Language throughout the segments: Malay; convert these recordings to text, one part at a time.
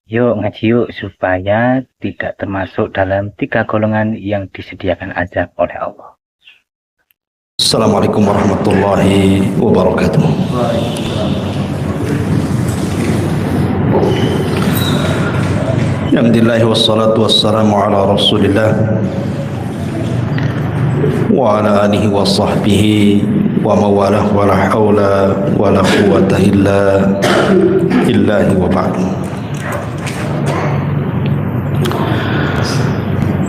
Yuk ngaji yuk supaya tidak termasuk dalam 3 golongan yang disediakan azab oleh Allah. Assalamualaikum warahmatullahi wabarakatuh. Alhamdulillah wassalatu wassalamu ala rasulillah wa ala alihi wa sahbihi wa mawalah wa la hawla wa la quwwata illa billahi wa ba'du.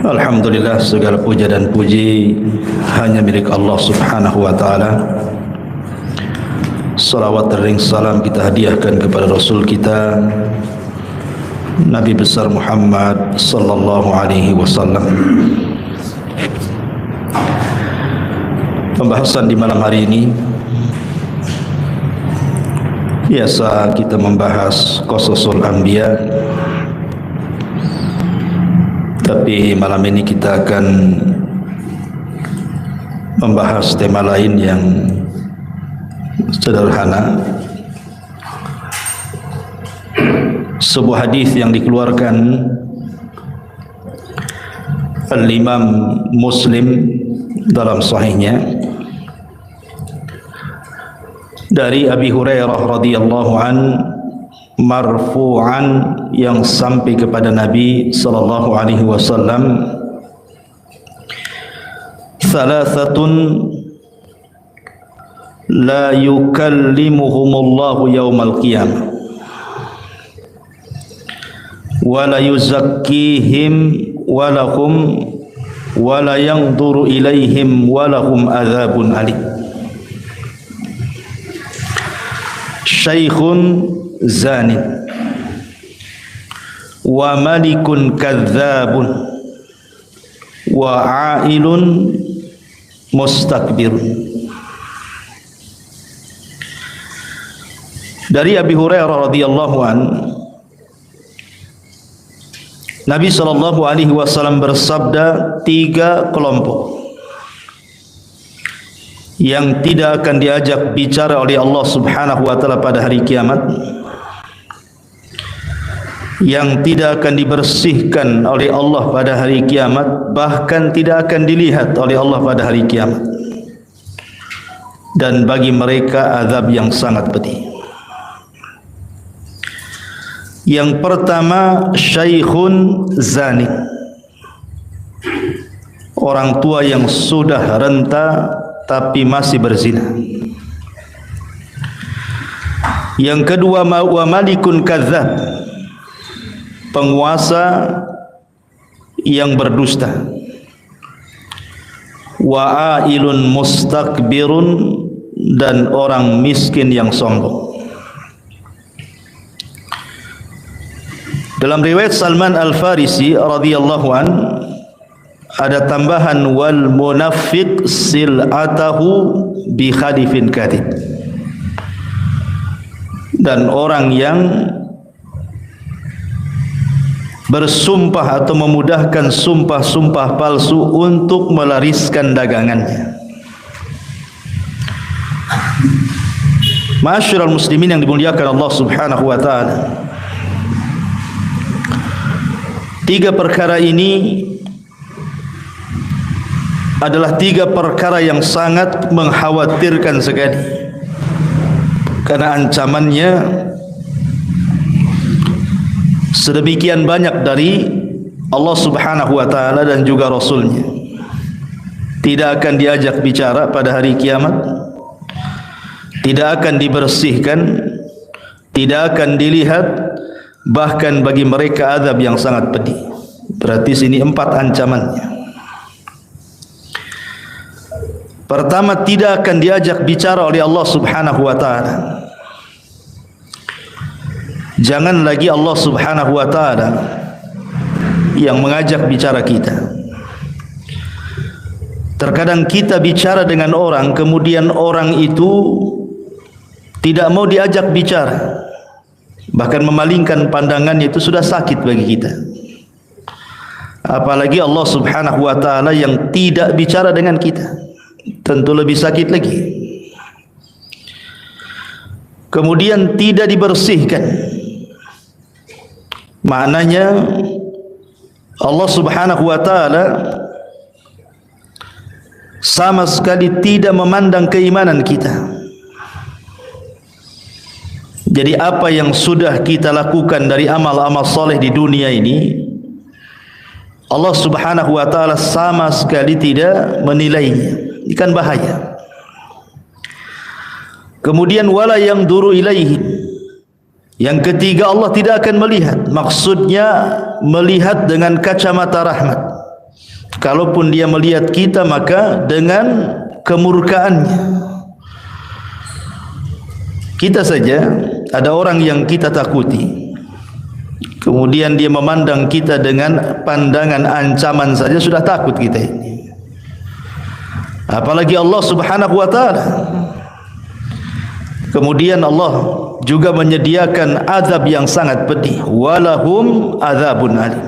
Alhamdulillah, segala puja dan puji hanya milik Allah subhanahu wa ta'ala. Salawat dan salam kita hadiahkan kepada Rasul kita Nabi besar Muhammad sallallahu alaihi wasallam. Pembahasan di malam hari ini biasa kita membahas Qasasul Anbiya, tapi malam ini kita akan membahas tema lain yang sederhana. Sebuah hadis yang dikeluarkan Al-Imam Muslim dalam sahihnya dari Abi Hurairah radhiyallahu an marfu'an, yang sampai kepada Nabi sallallahu alaihi wasallam, "Thalathatun la yukallimuhumullahu yaumal qiyamah wa la yuzakkihim wa lahum wa la yanzuru ilaihim wa lahum adzabun alim. Syaikhun zanin wa malikun kadzabun wa ailun mustakbirun." Dari Abi Hurairah radhiyallahu an, Nabi sallallahu alaihi wasallam bersabda, 3 kelompok yang tidak akan diajak bicara oleh Allah subhanahu wa ta'ala pada hari kiamat, yang tidak akan dibersihkan oleh Allah pada hari kiamat, bahkan tidak akan dilihat oleh Allah pada hari kiamat, dan bagi mereka azab yang sangat pedih. Yang pertama, syaikhun zani, orang tua yang sudah renta tapi masih berzina. Yang kedua, wa malikun kadzab, penguasa yang berdusta. Wa ailun mustakbirun, dan orang miskin yang sombong. Dalam riwayat Salman Al-Farisi radhiyallahu an ada tambahan, wal munafiq sil'atahu bi khadifin kadhib, dan orang yang bersumpah atau memudahkan sumpah-sumpah palsu untuk melariskan dagangannya. Ma'asyiral muslimin yang dimuliakan Allah subhanahu wa ta'ala, 3 perkara ini adalah 3 perkara yang sangat mengkhawatirkan sekali, karena ancamannya sedemikian banyak dari Allah subhanahu wa ta'ala dan juga Rasulnya. Tidak akan diajak bicara pada hari kiamat, tidak akan dibersihkan, tidak akan dilihat, bahkan bagi mereka azab yang sangat pedih. Berarti sini 4 ancamannya. Pertama, tidak akan diajak bicara oleh Allah subhanahu wa ta'ala. Jangan lagi Allah subhanahu wa ta'ala yang mengajak bicara kita. Terkadang kita bicara dengan orang, kemudian orang itu tidak mau diajak bicara, bahkan memalingkan pandangannya, itu sudah sakit bagi kita. Apalagi Allah subhanahu wa ta'ala yang tidak bicara dengan kita, tentu lebih sakit lagi. Kemudian tidak dibersihkan, Maknanya Allah Subhanahu wa taala sama sekali tidak memandang keimanan kita. Jadi apa yang sudah kita lakukan dari amal-amal soleh di dunia ini, Allah Subhanahu wa taala sama sekali tidak menilainya. Ini kan bahaya. Kemudian wala yang duru ilaihi. Yang ketiga, Allah tidak akan melihat. Maksudnya melihat dengan kacamata rahmat. Kalaupun dia melihat kita, maka dengan kemurkaannya. Kita saja ada orang yang kita takuti, kemudian dia memandang kita dengan pandangan ancaman saja sudah takut kita ini. Apalagi Allah Subhanahu wa taala. Kemudian Allah juga menyediakan azab yang sangat pedih. Walahum azabun alim.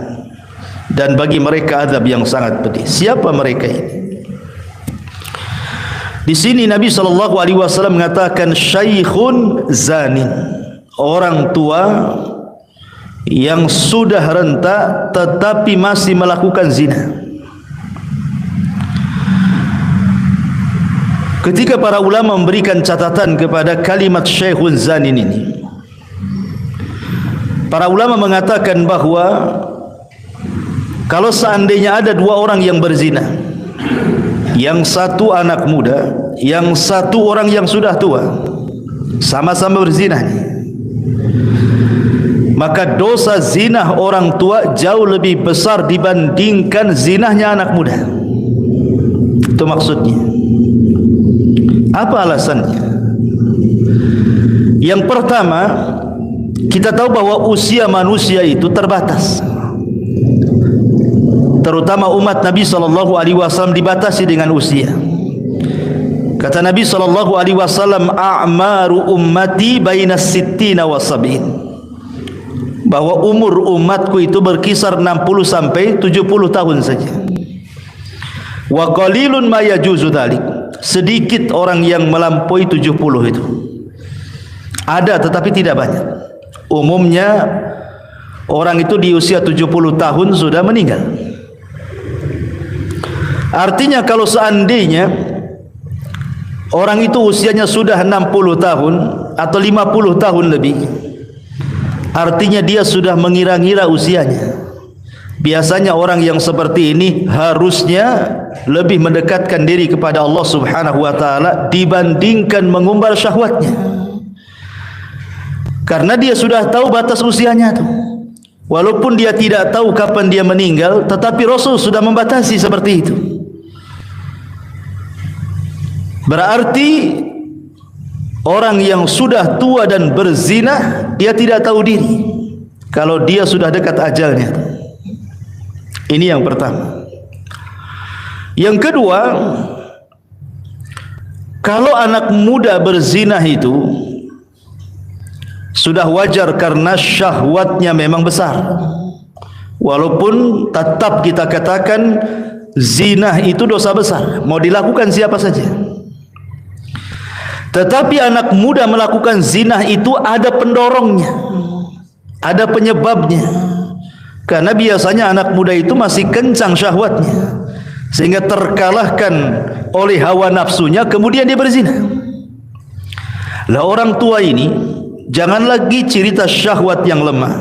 Dan bagi mereka azab yang sangat pedih. Siapa mereka ini? Di sini Nabi SAW mengatakan syaikhun zanin, orang tua yang sudah renta tetapi masih melakukan zina. Ketika para ulama memberikan catatan kepada kalimat syaikhun zanin ini, para ulama mengatakan bahwa kalau seandainya ada dua orang yang berzina, yang satu anak muda, yang satu orang yang sudah tua, sama-sama berzina, maka dosa zina orang tua jauh lebih besar dibandingkan zinahnya anak muda. Itu maksudnya. Apa alasannya? Yang pertama, kita tahu bahwa usia manusia itu terbatas. Terutama umat Nabi SAW dibatasi dengan usia. Kata Nabi SAW, a'maru ummati bainas sittina wa sab'in, bahwa umur umatku itu berkisar 60 sampai 70 tahun saja. Wa qalilun ma yajuzu dzalik, sedikit orang yang melampaui 70 itu. Ada tetapi tidak banyak. Umumnya orang itu di usia 70 tahun sudah meninggal. Artinya kalau seandainya orang itu usianya sudah 60 tahun atau 50 tahun lebih, artinya dia sudah mengira-ngira usianya. Biasanya orang yang seperti ini harusnya lebih mendekatkan diri kepada Allah Subhanahu wa taala dibandingkan mengumbar syahwatnya. Karena dia sudah tahu batas usianya itu. Walaupun dia tidak tahu kapan dia meninggal, tetapi Rasul sudah membatasi seperti itu. Berarti orang yang sudah tua dan berzina, dia tidak tahu diri kalau dia sudah dekat ajalnya. Ini yang pertama. Yang kedua, kalau anak muda berzina itu sudah wajar karena syahwatnya memang besar. Walaupun tetap kita katakan zina itu dosa besar, mau dilakukan siapa saja. Tetapi anak muda melakukan zina itu ada pendorongnya, ada penyebabnya. Karena biasanya anak muda itu masih kencang syahwatnya, sehingga terkalahkan oleh hawa nafsunya, kemudian dia berzina. Lah orang tua ini jangan lagi cerita syahwat yang lemah,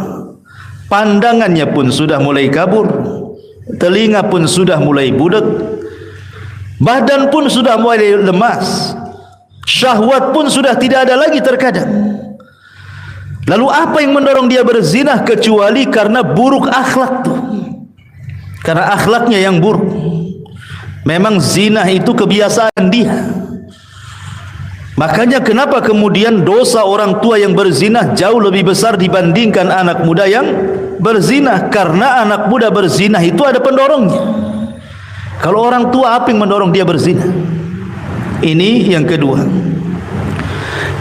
pandangannya pun sudah mulai kabur, telinga pun sudah mulai budek, badan pun sudah mulai lemas, syahwat pun sudah tidak ada lagi terkadang. Lalu apa yang mendorong dia berzina kecuali karena buruk akhlak tuh? Karena akhlaknya yang buruk. Memang zina itu kebiasaan dia. Makanya kenapa kemudian dosa orang tua yang berzina jauh lebih besar dibandingkan anak muda yang berzina? Karena anak muda berzina itu ada pendorongnya. Kalau orang tua, apa yang mendorong dia berzina? Ini yang kedua.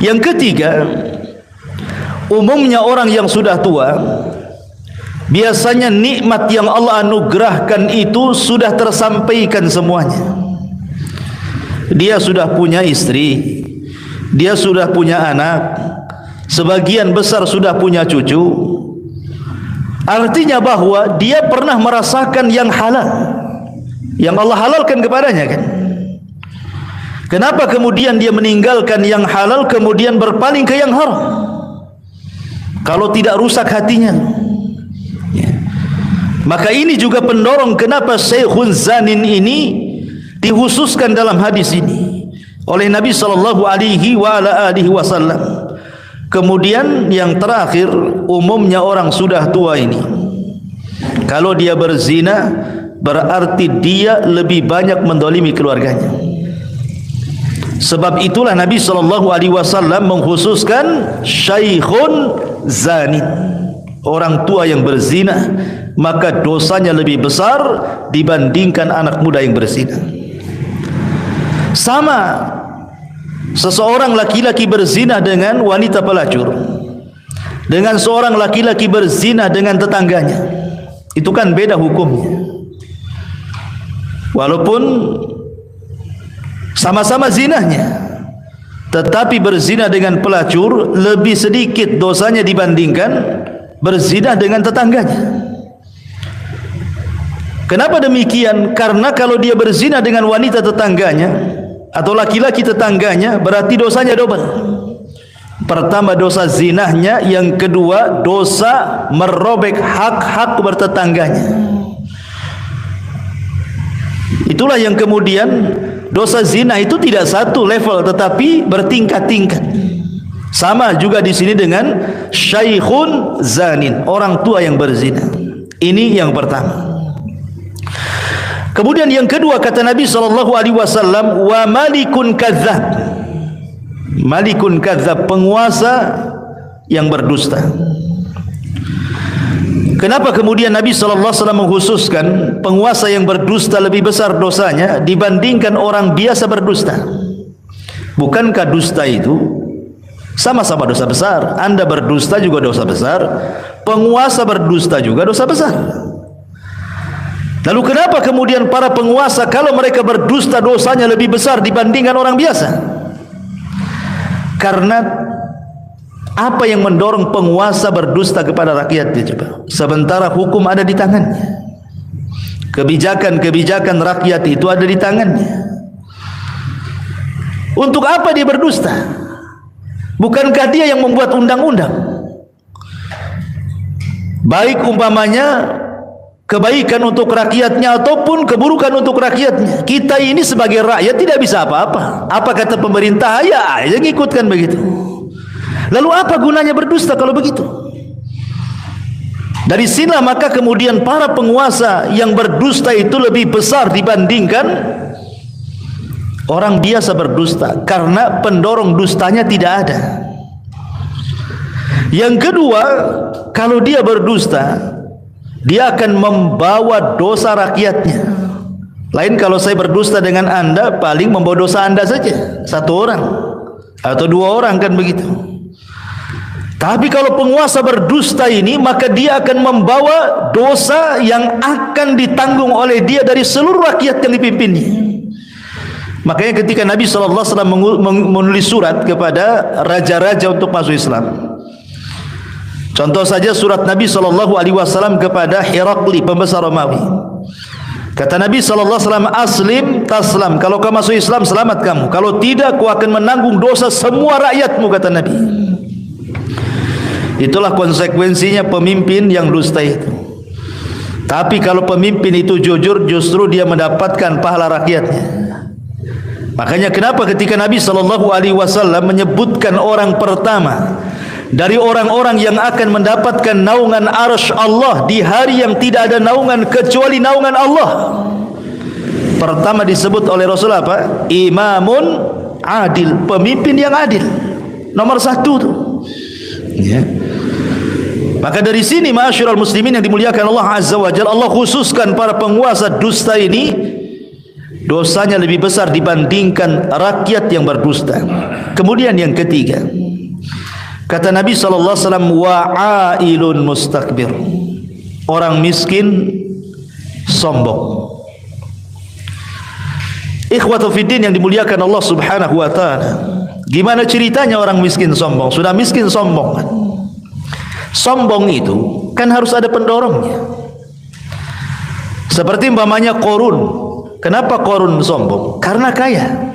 Yang ketiga, umumnya orang yang sudah tua, biasanya nikmat yang Allah anugerahkan itu sudah tersampaikan semuanya. Dia sudah punya istri, dia sudah punya anak, sebagian besar sudah punya cucu. Artinya bahwa dia pernah merasakan yang halal, yang Allah halalkan kepadanya kan. Kenapa kemudian dia meninggalkan yang halal kemudian berpaling ke yang haram? Kalau tidak rusak hatinya. Maka ini juga pendorong kenapa Syekhun Zanin ini dikhususkan dalam hadis ini oleh Nabi sallallahu alaihi wasallam. Kemudian yang terakhir, umumnya orang sudah tua ini, kalau dia berzina berarti dia lebih banyak mendolimi keluarganya. Sebab itulah Nabi sallallahu alaihi wasallam mengkhususkan Syekhun Zanin, orang tua yang berzina, maka dosanya lebih besar dibandingkan anak muda yang berzina. Sama seseorang laki-laki berzina dengan wanita pelacur, dengan seorang laki-laki berzina dengan tetangganya, itu kan beda hukumnya. Walaupun sama-sama zinahnya, tetapi berzina dengan pelacur lebih sedikit dosanya dibandingkan berzina dengan tetangganya. Kenapa demikian? Karena kalau dia berzina dengan wanita tetangganya atau laki-laki tetangganya, berarti dosanya double. Pertama dosa zinahnya, yang kedua dosa merobek hak-hak bertetangganya. Itulah yang kemudian dosa zina itu tidak satu level tetapi bertingkat-tingkat. Sama juga di sini dengan Syekhun Zanin, orang tua yang berzina. Ini yang pertama. Kemudian yang kedua kata Nabi sallallahu alaihi wasallam, wa malikun kadzdzab. Malikun kadzdzab, penguasa yang berdusta. Kenapa kemudian Nabi sallallahu alaihi wasallam mengkhususkan penguasa yang berdusta lebih besar dosanya dibandingkan orang biasa berdusta? Bukankah dusta itu sama-sama dosa besar? Anda berdusta juga dosa besar, penguasa berdusta juga dosa besar. Lalu kenapa kemudian para penguasa kalau mereka berdusta dosanya lebih besar dibandingkan orang biasa? Karena apa yang mendorong penguasa berdusta kepada rakyatnya coba? Sementara hukum ada di tangannya, kebijakan-kebijakan rakyat itu ada di tangannya. Untuk apa dia berdusta? Bukankah dia yang membuat undang-undang? Baik umpamanya kebaikan untuk rakyatnya ataupun keburukan untuk rakyatnya. Kita ini sebagai rakyat tidak bisa apa-apa. Apa kata pemerintah, ya aja ngikutkan begitu. Lalu apa gunanya berdusta kalau begitu? Dari sinilah maka kemudian para penguasa yang berdusta itu lebih besar dibandingkan orang biasa berdusta, karena pendorong dustanya tidak ada. Yang kedua, kalau dia berdusta, dia akan membawa dosa rakyatnya. Lain kalau saya berdusta dengan Anda, paling membawa dosa Anda saja, satu orang atau dua orang kan begitu. Tapi kalau penguasa berdusta ini, maka dia akan membawa dosa yang akan ditanggung oleh dia dari seluruh rakyat yang dipimpinnya. Makanya ketika Nabi SAW menulis surat kepada raja-raja untuk masuk Islam, contoh saja surat Nabi SAW kepada Herakli, pembesar Romawi. Kata Nabi SAW, aslim taslam, kalau kamu masuk Islam selamat kamu, kalau tidak kau akan menanggung dosa semua rakyatmu, kata Nabi. Itulah konsekuensinya pemimpin yang dusta itu. Tapi kalau pemimpin itu jujur, justru dia mendapatkan pahala rakyatnya. Makanya kenapa ketika Nabi SAW menyebutkan orang pertama dari orang-orang yang akan mendapatkan naungan arsy Allah di hari yang tidak ada naungan kecuali naungan Allah, pertama disebut oleh Rasul apa? Imamun adil, pemimpin yang adil, nomor satu tuh. Ya. Maka dari sini ma'asyiral muslimin yang dimuliakan Allah Azza wa Jalla, Allah khususkan para penguasa dusta ini dosanya lebih besar dibandingkan rakyat yang berdusta. Kemudian yang ketiga, kata Nabi SAW, wa'ailun mustakbir, orang miskin sombong. Ikhwatu fiddin yang dimuliakan Allah Subhanahu wa ta'ala, gimana ceritanya orang miskin sombong? Sudah miskin sombong kan? Sombong itu kan harus ada pendorongnya. Seperti umpamanya Qarun. Kenapa Qarun sombong? Karena kaya.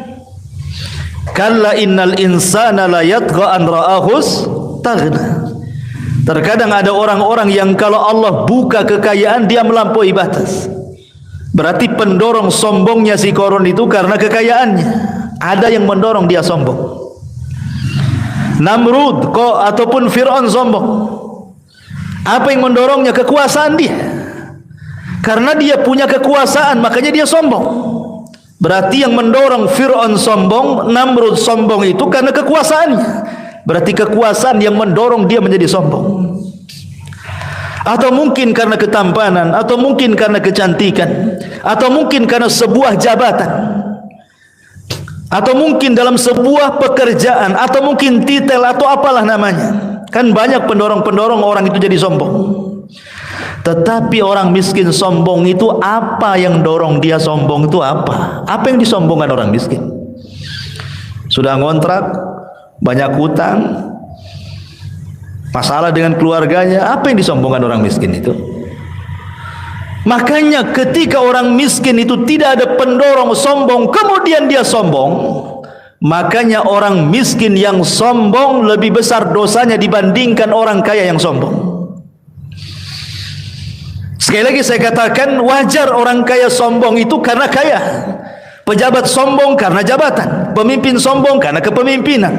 Kalla innal insana la yatgha an ra'ahus taghna. Terkadang ada orang-orang yang kalau Allah buka kekayaan dia melampaui batas. Berarti pendorong sombongnya si Qarun itu karena kekayaannya. Ada yang mendorong dia sombong. Namrud ataupun Fir'aun sombong. Apa yang mendorongnya? Kekuasaan dia. Karena dia punya kekuasaan, makanya dia sombong. Berarti yang mendorong Fir'aun sombong, Namrud sombong itu karena kekuasaannya. Berarti kekuasaan yang mendorong dia menjadi sombong. Atau mungkin karena ketampanan, atau mungkin karena kecantikan, atau mungkin karena sebuah jabatan, atau mungkin dalam sebuah pekerjaan, atau mungkin titel, atau apalah namanya. Kan banyak pendorong-pendorong orang itu jadi sombong. Tetapi orang miskin sombong itu apa yang dorong dia sombong itu apa? Apa yang disombongkan orang miskin? Sudah ngontrak, banyak hutang, masalah dengan keluarganya, apa yang disombongkan orang miskin itu? Makanya ketika orang miskin itu tidak ada pendorong sombong, kemudian dia sombong, makanya orang miskin yang sombong lebih besar dosanya dibandingkan orang kaya yang sombong. Sekali lagi saya katakan, wajar orang kaya sombong itu karena kaya. Pejabat sombong karena jabatan. Pemimpin sombong karena kepemimpinan.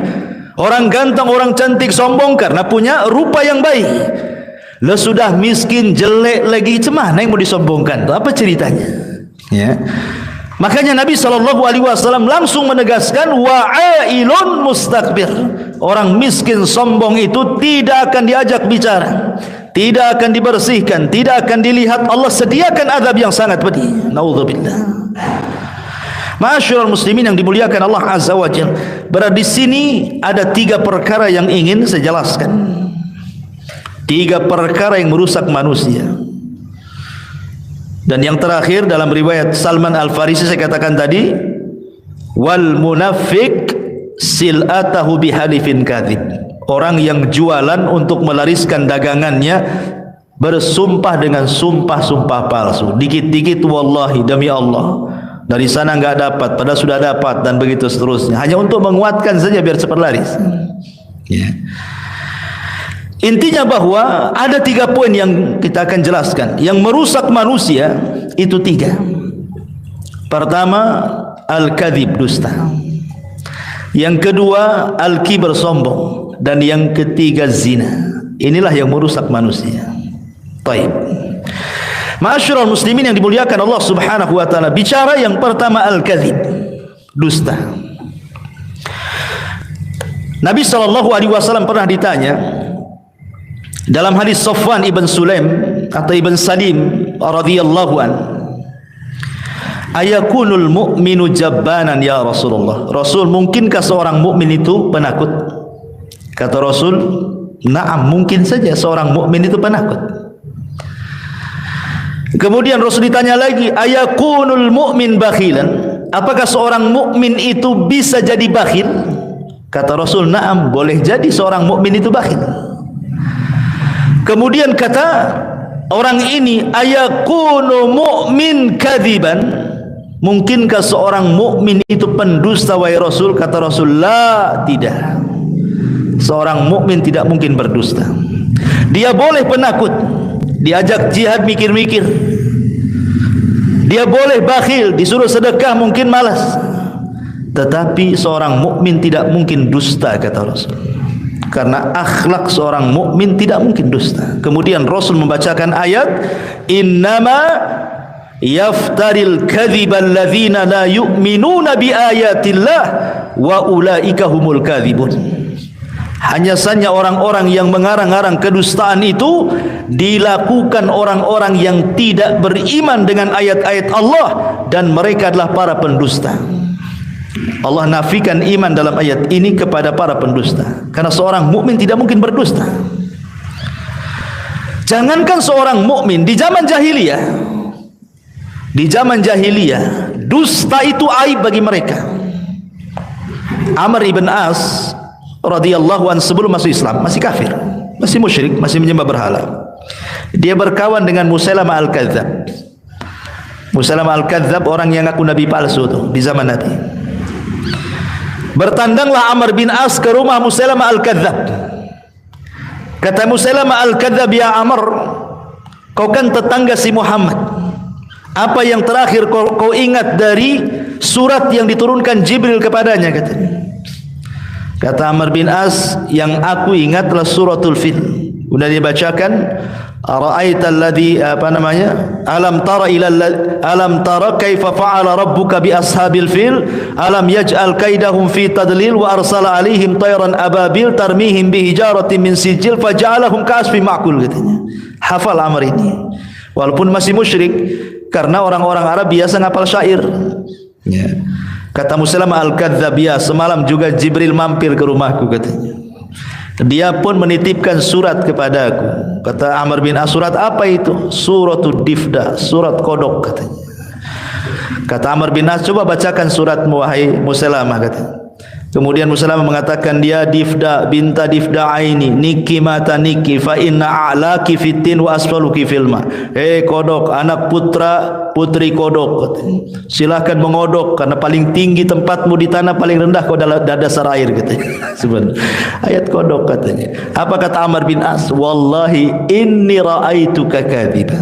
Orang ganteng, orang cantik sombong karena punya rupa yang baik. Lah sudah miskin, jelek lagi, cemana yang mau disombongkan? Itu apa ceritanya? Ya. Makanya Nabi SAW langsung menegaskan, wa'ailun mustakbir. Orang miskin sombong itu tidak akan diajak bicara, tidak akan dibersihkan, tidak akan dilihat. Allah sediakan azab yang sangat pedih. Naudzubillah. Ma'asyiral muslimin yang dimuliakan Allah Azza wa Jalla. Berada di sini ada 3 perkara yang ingin saya jelaskan. 3 perkara yang merusak manusia. Dan yang terakhir dalam riwayat Salman Al-Farisi saya katakan tadi, wal munafiq sil'atahu bihalifin kadzib. Orang yang jualan untuk melariskan dagangannya bersumpah dengan sumpah-sumpah palsu. Dikit-dikit wallahi demi Allah, dari sana enggak dapat, padahal sudah dapat, dan begitu seterusnya. Hanya untuk menguatkan saja biar cepat laris. Ya. Intinya bahwa ada 3 poin yang kita akan jelaskan yang merusak manusia itu 3. Pertama, al-kadzib, dusta. Yang kedua, al-kibr, sombong. Dan yang ketiga, zina. Inilah yang merusak manusia. Baik. Ma'asyiral muslimin yang dimuliakan Allah Subhanahu wa taala, bicara yang pertama al-kadzib, dusta. Nabi SAW pernah ditanya dalam hadis Safwan ibn Sulaim atau ibn Salim radhiyallahu an, ayakunul mu'minu jabbanan ya Rasulullah? Rasul, mungkinkah seorang mukmin itu penakut? Kata Rasul, na'am, mungkin saja seorang mukmin itu penakut. Kemudian Rasul ditanya lagi, ayakunul mu'min bakhilan? Apakah seorang mukmin itu bisa jadi bakhil? Kata Rasul, na'am, boleh jadi seorang mukmin itu bakhil. Kemudian kata orang ini, ayakunu mu'min kadziban? Mungkinkah seorang mukmin itu pendusta wahai Rasul? Kata Rasul, la, tidak. Seorang mukmin tidak mungkin berdusta. Dia boleh penakut, diajak jihad mikir-mikir. Dia boleh bakhil, disuruh sedekah mungkin malas. Tetapi seorang mukmin tidak mungkin dusta, kata Rasul. Karena akhlak seorang mukmin tidak mungkin dusta. Kemudian Rasul membacakan ayat, innama yaftaril kadziba alladzina la yu'minuna bi ayatillah wa ulaika humul kadzibun. Hanya saja orang-orang yang mengarang-arang kedustaan itu dilakukan orang-orang yang tidak beriman dengan ayat-ayat Allah, dan mereka adalah para pendusta. Allah nafikan iman dalam ayat ini kepada para pendusta, karena seorang mukmin tidak mungkin berdusta. Jangankan seorang mukmin, di zaman jahiliyah, dusta itu aib bagi mereka. Amr ibn As radhiyallahu an sebelum masuk Islam masih kafir, masih musyrik, masih menyembah berhala. Dia berkawan dengan Musailamah Al-Kadzab. Musailamah Al-Kadzab orang yang ngaku nabi palsu tuh di zaman Nabi. Bertandanglah Amr bin As ke rumah Musailamah Al-Kadzab. Kata Musailamah Al-Kadzab, "Ya Amr, kau kan tetangga si Muhammad. Apa yang terakhir kau ingat dari surat yang diturunkan Jibril kepadanya?" Kata Amr bin As, "Yang aku ingat adalah suratul Fil." Sudah dibacakan, "Ara'aital ladzi alam tara kaifa fa'ala rabbuka bi ashabil fil alam yaj'al kaidahum fi tadlil wa arsala alaihim tayran ababil tarmihim bi hijaratin min sijil faja'alahum ka'asfin ma'kul." katanya. Hafal Amr ini walaupun masih musyrik, karena orang-orang Arab biasa ngapal syair. Ya. Kata Musailamah Al-Kadzab, "Ya, semalam juga Jibril mampir ke rumahku," katanya. Dia pun menitipkan surat kepada aku. Kata Amr bin As, "Surat apa itu?" "Suratul Difda," surat kodok, katanya. Kata Amr bin As, "Coba bacakan suratmu wahai Musailamah," katanya. Kemudian Musailamah mengatakan, "Dia Difda binta Difda aini niki mata niki fa inna a'laki fitin wa asfaluki filma." Kodok, anak putri kodok, katanya. Silakan mengodok karena paling tinggi tempatmu di tanah, paling rendah kau dalam dasar air, katanya. Sebenarnya ayat kodok, katanya. Apa kata Amr bin As? "Wallahi inni ra'aituka kadziba."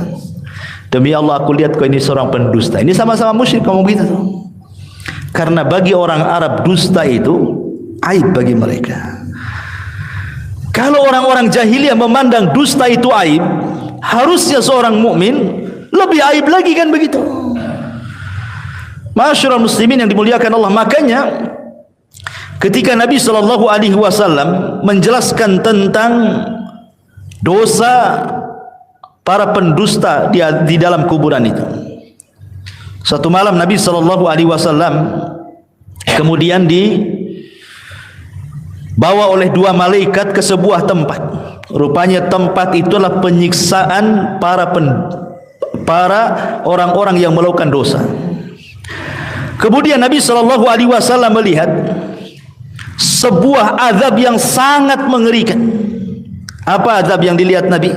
Demi Allah aku lihat kau ini seorang pendusta. Ini sama-sama musyrik ngomong begitu tuh. Karena bagi orang Arab dusta itu aib bagi mereka. Kalau orang-orang jahiliyah memandang dusta itu aib, harusnya seorang mukmin lebih aib lagi, kan begitu. Ma'asyiral muslimin yang dimuliakan Allah, makanya ketika Nabi SAW menjelaskan tentang dosa para pendusta di dalam kuburan itu. Satu malam Nabi SAW kemudian dibawa oleh dua malaikat ke sebuah tempat. Rupanya tempat itulah penyiksaan para orang-orang yang melakukan dosa. Kemudian Nabi SAW melihat sebuah azab yang sangat mengerikan. Apa azab yang dilihat Nabi?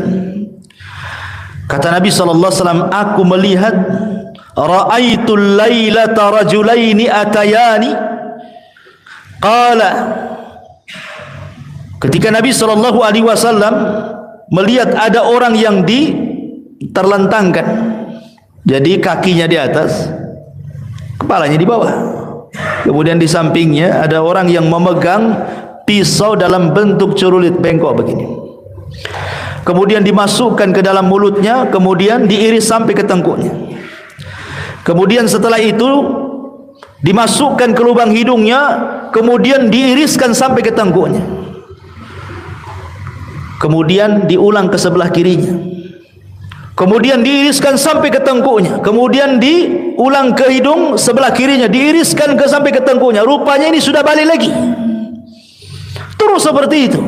Kata Nabi SAW, "Aku melihat ra'aitul lailata rajulaini atayani." Qala, ketika Nabi SAW melihat ada orang yang terlentangkan, jadi kakinya di atas, kepalanya di bawah. Kemudian di sampingnya ada orang yang memegang pisau dalam bentuk cerulit bengkok begini. Kemudian dimasukkan ke dalam mulutnya, kemudian diiris sampai ke tengkuknya. Kemudian setelah itu dimasukkan ke lubang hidungnya, kemudian diiriskan sampai ke tengkuknya. Kemudian diulang ke sebelah kirinya. Kemudian diiriskan sampai ke tengkuknya. Kemudian diulang ke hidung sebelah kirinya, diiriskan sampai ke tengkuknya. Rupanya ini sudah balik lagi. Terus seperti itu.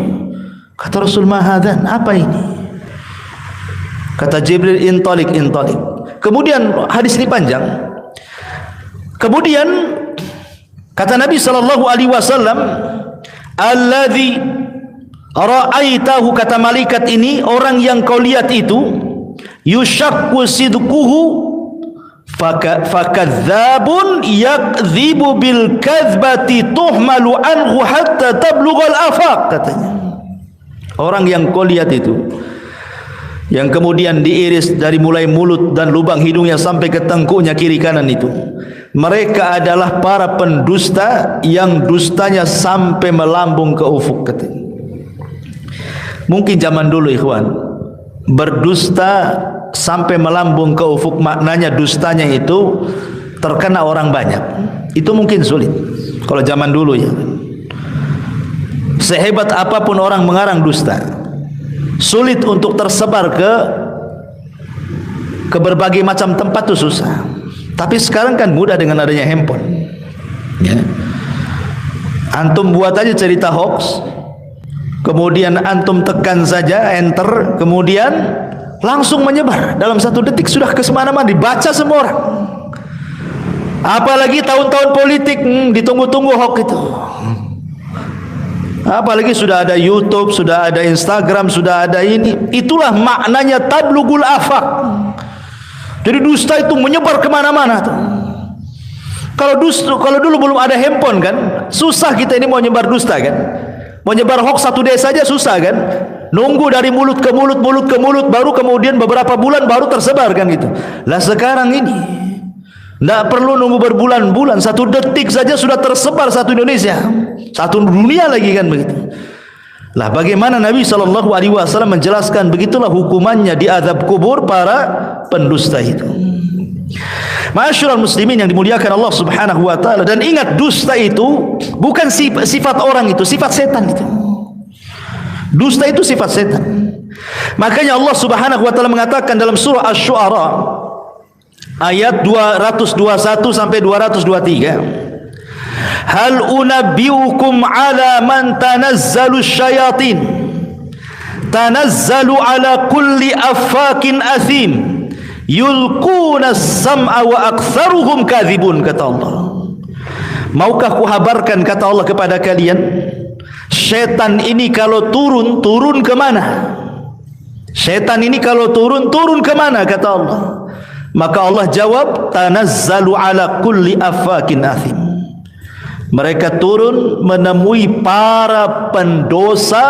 Kata Rasul, "Mahadan, apa ini?" Kata Jibril, "Intalik, intalik." Kemudian hadis ini panjang. Kemudian kata Nabi SAW, "Alladzi ra'aitahu," kata malaikat ini, orang yang kau lihat itu, "yushakku sidquhu fakadzabun yakdzibu bil kadzbati tuhmalu anhu hatta tablughal afaq," katanya. Orang yang kau lihat itu, yang kemudian diiris dari mulai mulut dan lubang hidungnya sampai ke tengkuknya kiri kanan itu, mereka adalah para pendusta yang dustanya sampai melambung ke ufuk, katanya. Mungkin zaman dulu ikhwan, berdusta sampai melambung ke ufuk, maknanya dustanya itu terkena orang banyak. Itu mungkin sulit kalau zaman dulu, ya. Sehebat apapun orang mengarang dusta, sulit untuk tersebar ke berbagai macam tempat, itu susah. Tapi sekarang kan mudah dengan adanya handphone, ya. Antum buat aja cerita hoax, kemudian antum tekan saja enter, kemudian langsung menyebar dalam 1 detik, sudah ke semana-mana, dibaca semua orang. Apalagi tahun-tahun politik, ditunggu-tunggu hoax itu. Apalagi sudah ada YouTube, sudah ada Instagram, sudah ada ini. Itulah maknanya tablugul afaq. Jadi dusta itu menyebar kemana-mana tuh. Kalau dulu belum ada handphone kan, susah kita ini mau nyebar dusta kan. Mau nyebar hoax satu desa saja susah kan. Nunggu dari mulut ke mulut, baru kemudian beberapa bulan baru tersebar kan gitu. Lah sekarang ini tidak perlu nunggu berbulan-bulan, 1 detik saja sudah tersebar satu Indonesia, satu dunia lagi kan begitu. Lah bagaimana Nabi SAW menjelaskan begitulah hukumannya di azab kubur para pendusta itu. Ma'asyiral muslimin yang dimuliakan Allah Subhanahu wa taala, dan ingat dusta itu bukan sifat orang, itu sifat setan itu. Dusta itu sifat setan. Makanya Allah Subhanahu wa taala mengatakan dalam surah Asy-Syu'ara ayat 221 sampai 223, hal unabbiukum ala man tanazzalu syayatin tanazzalu ala kulli affakin athim yulquna as-sam'a wa aktsaruhum kadzibun, kata Allah. Maukah kuhabarkan, kata Allah, kepada kalian, setan ini kalau turun kemana? Setan ini kalau turun kemana, kata Allah. Maka Allah jawab, tanazzalu ala kulli affakin athim. Mereka turun menemui para pendosa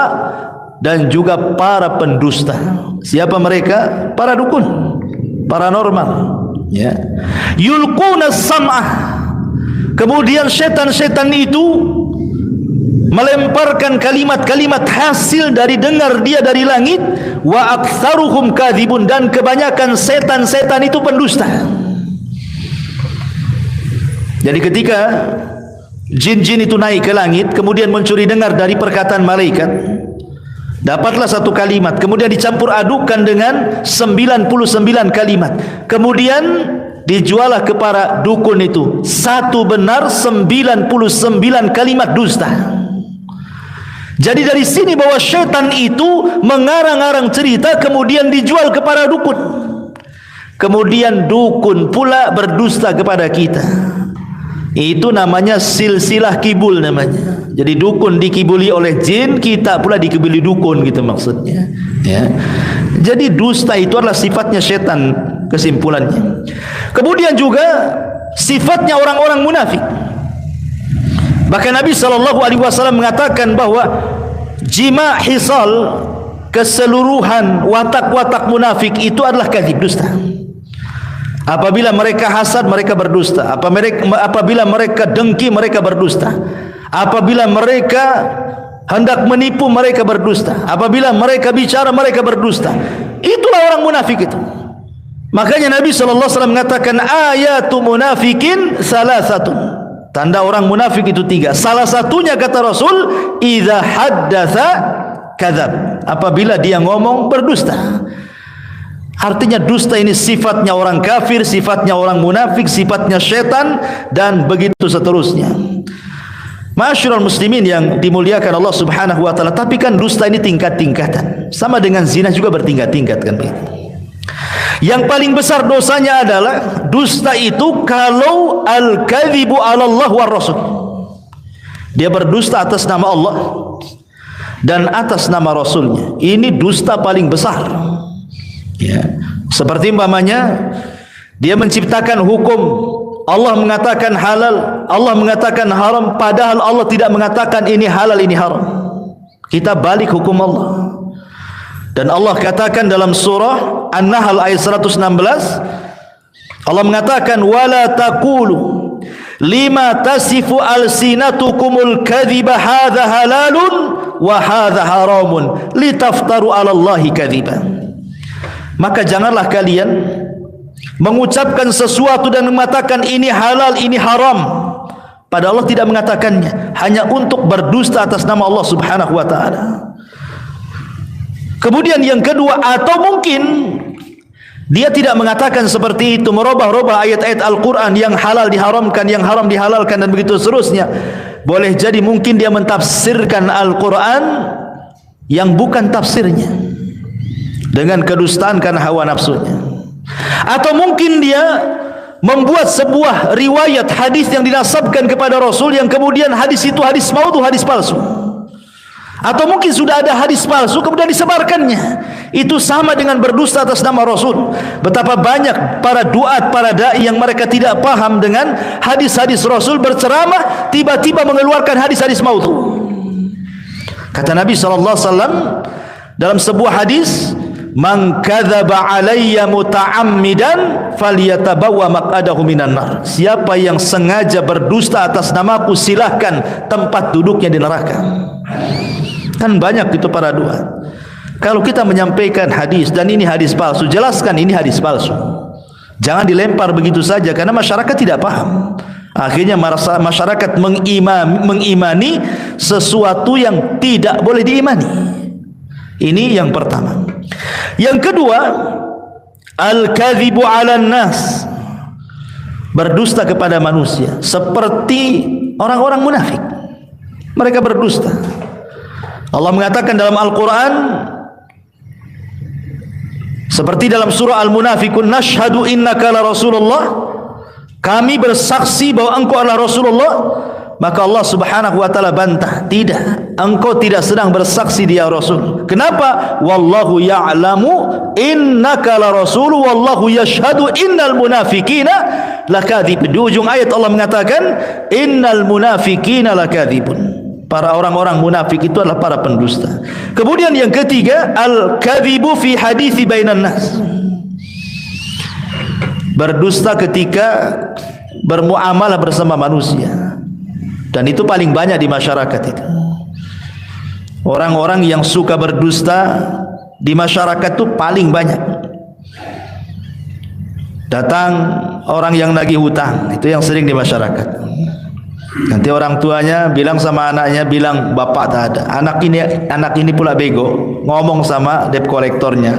dan juga para pendusta. Siapa mereka? Para dukun, paranormal, ya. Yulquna sam'ah. Kemudian setan-setan itu melemparkan kalimat-kalimat hasil dari dengar dia dari langit. Wa aktsaruhum kadzibun, dan kebanyakan setan-setan itu pendusta. Jadi ketika jin-jin itu naik ke langit, kemudian mencuri dengar dari perkataan malaikat, dapatlah satu kalimat, kemudian dicampur adukan dengan 99 kalimat, kemudian dijualah kepada dukun itu, satu benar 99 kalimat dusta. Jadi dari sini bahwa syaitan itu mengarang-arang cerita kemudian dijual kepada dukun. Kemudian dukun pula berdusta kepada kita. Itu namanya silsilah kibul namanya. Jadi dukun dikibuli oleh jin, kita pula dikibuli dukun gitu maksudnya. Ya. Jadi dusta itu adalah sifatnya syaitan, kesimpulannya. Kemudian juga sifatnya orang-orang munafik. Bahkan Nabi SAW mengatakan bahwa jima' hisal, keseluruhan watak-watak munafik itu adalah kadzib, dusta. Apabila mereka hasad, mereka berdusta. Apabila mereka dengki, mereka berdusta. Apabila mereka hendak menipu, mereka berdusta. Apabila mereka bicara, mereka berdusta. Itulah orang munafik itu. Makanya Nabi SAW mengatakan ayatu munafikin salasatun. Tanda orang munafik itu 3. Salah satunya, kata Rasul, idza haddatsa kadzab. Apabila dia ngomong berdusta. Artinya dusta ini sifatnya orang kafir, sifatnya orang munafik, sifatnya syaitan, dan begitu seterusnya. Ma'asyiral muslimin yang dimuliakan Allah Subhanahu wa taala, tapi kan dusta ini tingkat-tingkatan. Sama dengan zina juga bertingkat-tingkat kan begitu. Yang paling besar dosanya adalah dusta itu kalau al-kadzibu 'ala Allah war Rasul. Dia berdusta atas nama Allah dan atas nama Rasulnya. Ini dusta paling besar. Ya. Seperti umpamanya dia menciptakan hukum, Allah mengatakan halal, Allah mengatakan haram, padahal Allah tidak mengatakan ini halal, ini haram. Kita balik hukum Allah. Dan Allah katakan dalam surah An-Nahl ayat 116, Allah mengatakan wala taqulu lima tasifu alsinatukumul kadhiba hadza halalun wa hadza haramun litaftaru 'ala Allahi kadhiba. Maka janganlah kalian mengucapkan sesuatu dan mengatakan ini halal, ini haram, padahal Allah tidak mengatakannya, hanya untuk berdusta atas nama Allah Subhanahu wa taala. Kemudian yang kedua, atau mungkin dia tidak mengatakan seperti itu, merubah-rubah ayat-ayat Al-Quran, yang halal diharamkan, yang haram dihalalkan, dan begitu seterusnya. Boleh jadi mungkin dia mentafsirkan Al-Quran yang bukan tafsirnya dengan kedustaan karena hawa nafsunya. Atau mungkin dia membuat sebuah riwayat hadis yang dinasabkan kepada Rasul, yang kemudian hadis itu hadis maudhu, hadis palsu. Atau mungkin sudah ada hadis palsu kemudian disebarkannya. Itu sama dengan berdusta atas nama Rasul. Betapa banyak para duat, para dai yang mereka tidak paham dengan hadis-hadis Rasul, berceramah tiba-tiba mengeluarkan hadis-hadis maudhu. Kata Nabi SAW dalam sebuah hadis, "Man kadzaba alayya muta'ammidan falyatabawwa maq'adahu minan nar." Siapa yang sengaja berdusta atas namaku, silahkan tempat duduknya di neraka. Kan banyak itu para duat. Kalau kita menyampaikan hadis dan ini hadis palsu, jelaskan ini hadis palsu. Jangan dilempar begitu saja karena masyarakat tidak paham. Akhirnya masyarakat mengimani sesuatu yang tidak boleh diimani. Ini yang pertama. Yang kedua, al-kadhibu 'alan nas. Berdusta kepada manusia seperti orang-orang munafik. Mereka berdusta. Allah mengatakan dalam Al-Quran seperti dalam surah Al-Munafikun, "Nashhadu innaka la Rasulullah." Kami bersaksi bahwa engkau adalah Rasulullah. Maka Allah Subhanahu wa taala bantah, tidak, engkau tidak sedang bersaksi dia Rasul. Kenapa? Wallahu ya'lamu innaka la rasul wallahu yashhadu innal munafiqina lakadzib. Di ujung ayat Allah mengatakan innal munafiqina lakadzibun. Para orang-orang munafik itu adalah para pendusta. Kemudian yang ketiga, al-kadzibu fi hadithi bainan nas. Berdusta ketika bermuamalah bersama manusia. Dan itu paling banyak di masyarakat itu. Orang-orang yang suka berdusta di masyarakat itu paling banyak. Datang orang yang nagih hutang, itu yang sering di masyarakat. Nanti orang tuanya bilang sama anaknya, bilang bapak tak ada. Anak ini pula bego, ngomong sama debt kolektornya,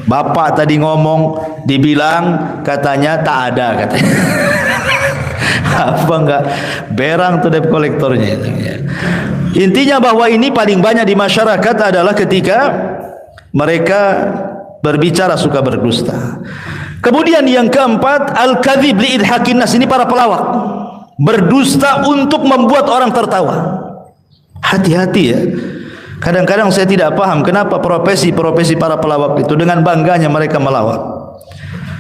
bapak tadi ngomong, dibilang katanya tak ada katanya. Apa enggak berang tuh debt kolektornya itu. Intinya bahwa ini paling banyak di masyarakat adalah ketika mereka berbicara suka berdusta. Kemudian yang keempat, al-kadzib li idhakin nas. Ini para pelawak. Berdusta untuk membuat orang tertawa. Hati-hati ya. Kadang-kadang saya tidak paham kenapa profesi-profesi para pelawak itu dengan bangganya mereka melawak.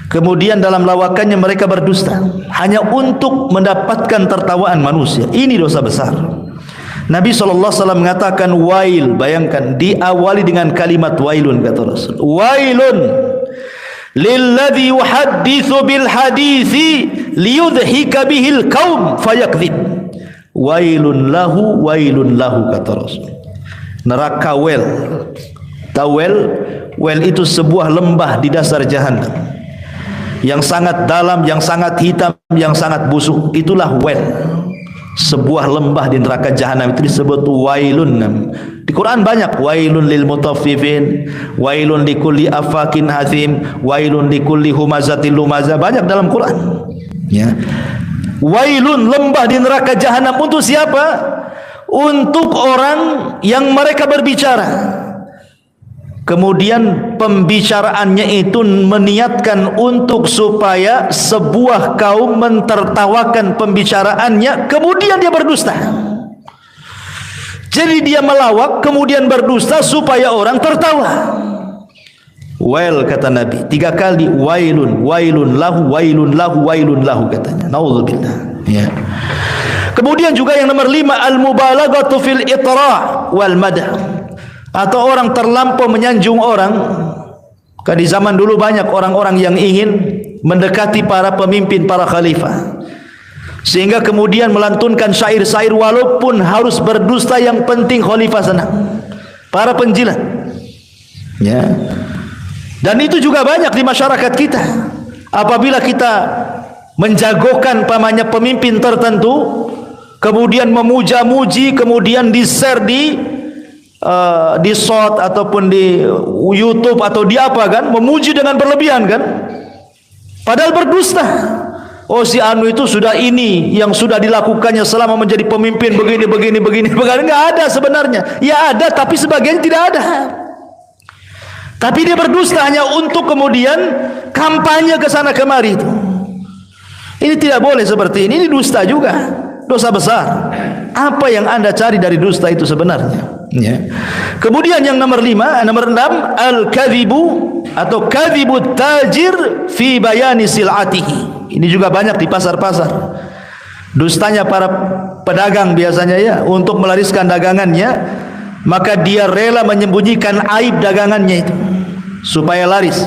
Kemudian dalam lawakannya mereka berdusta hanya untuk mendapatkan tertawaan manusia. Ini dosa besar. Nabi SAW mengatakan wail. Bayangkan diawali dengan kalimat wailun, kata Rasul. Wailun lilladzi yuhadditsu bil hadithi liyudhika bihil qaum fayakdzib. Wailun lahu kata Rasul. Neraka wel. Tahu wel? Wel itu sebuah lembah di dasar jahanam yang sangat dalam, yang sangat hitam, yang sangat busuk. Itulah wel. Sebuah lembah di neraka jahanam itu disebut wailun. Di Quran banyak wailun lil mutaffifin, wailun likulli afakin hathim, wailun likulli humazatil lumaza. Banyak dalam Quran. Ya. Wailun, lembah di neraka jahanam untuk siapa? Untuk orang yang mereka berbicara. Kemudian pembicaraannya itu meniatkan untuk supaya sebuah kaum mentertawakan pembicaraannya, kemudian dia berdusta. Jadi dia melawak kemudian berdusta supaya orang tertawa. Wail kata Nabi 3 kali, wailun lahu katanya. Nauzubillah. Ya. Kemudian juga yang nomor 5, al-mubalaghatu fil itra' wal madah. Atau orang terlampau menyanjung orang. Karena di zaman dulu banyak orang-orang yang ingin mendekati para pemimpin, para khalifah, sehingga kemudian melantunkan syair-syair walaupun harus berdusta, yang penting khalifah senang. Para penjilat. Ya. Dan itu juga banyak di masyarakat kita. Apabila kita menjagokan pamannya pemimpin tertentu, kemudian memuja-muji, kemudian di-share di shot ataupun di YouTube atau di apa kan, memuji dengan berlebihan kan, padahal berdusta. Oh si anu itu sudah ini yang sudah dilakukannya selama menjadi pemimpin begini. Enggak ada sebenarnya. Ya ada tapi sebagian tidak ada. Tapi dia berdusta hanya untuk kemudian kampanye ke sana kemari itu. Ini tidak boleh seperti ini dusta juga. Dosa besar. Apa yang Anda cari dari dusta itu sebenarnya? Ya. Kemudian yang nomor 6, al-kadhibu atau kadhibut tajir fi bayani sil'atihi. Ini juga banyak di pasar-pasar. Dustanya para pedagang biasanya ya, untuk melariskan dagangannya, maka dia rela menyembunyikan aib dagangannya itu supaya laris.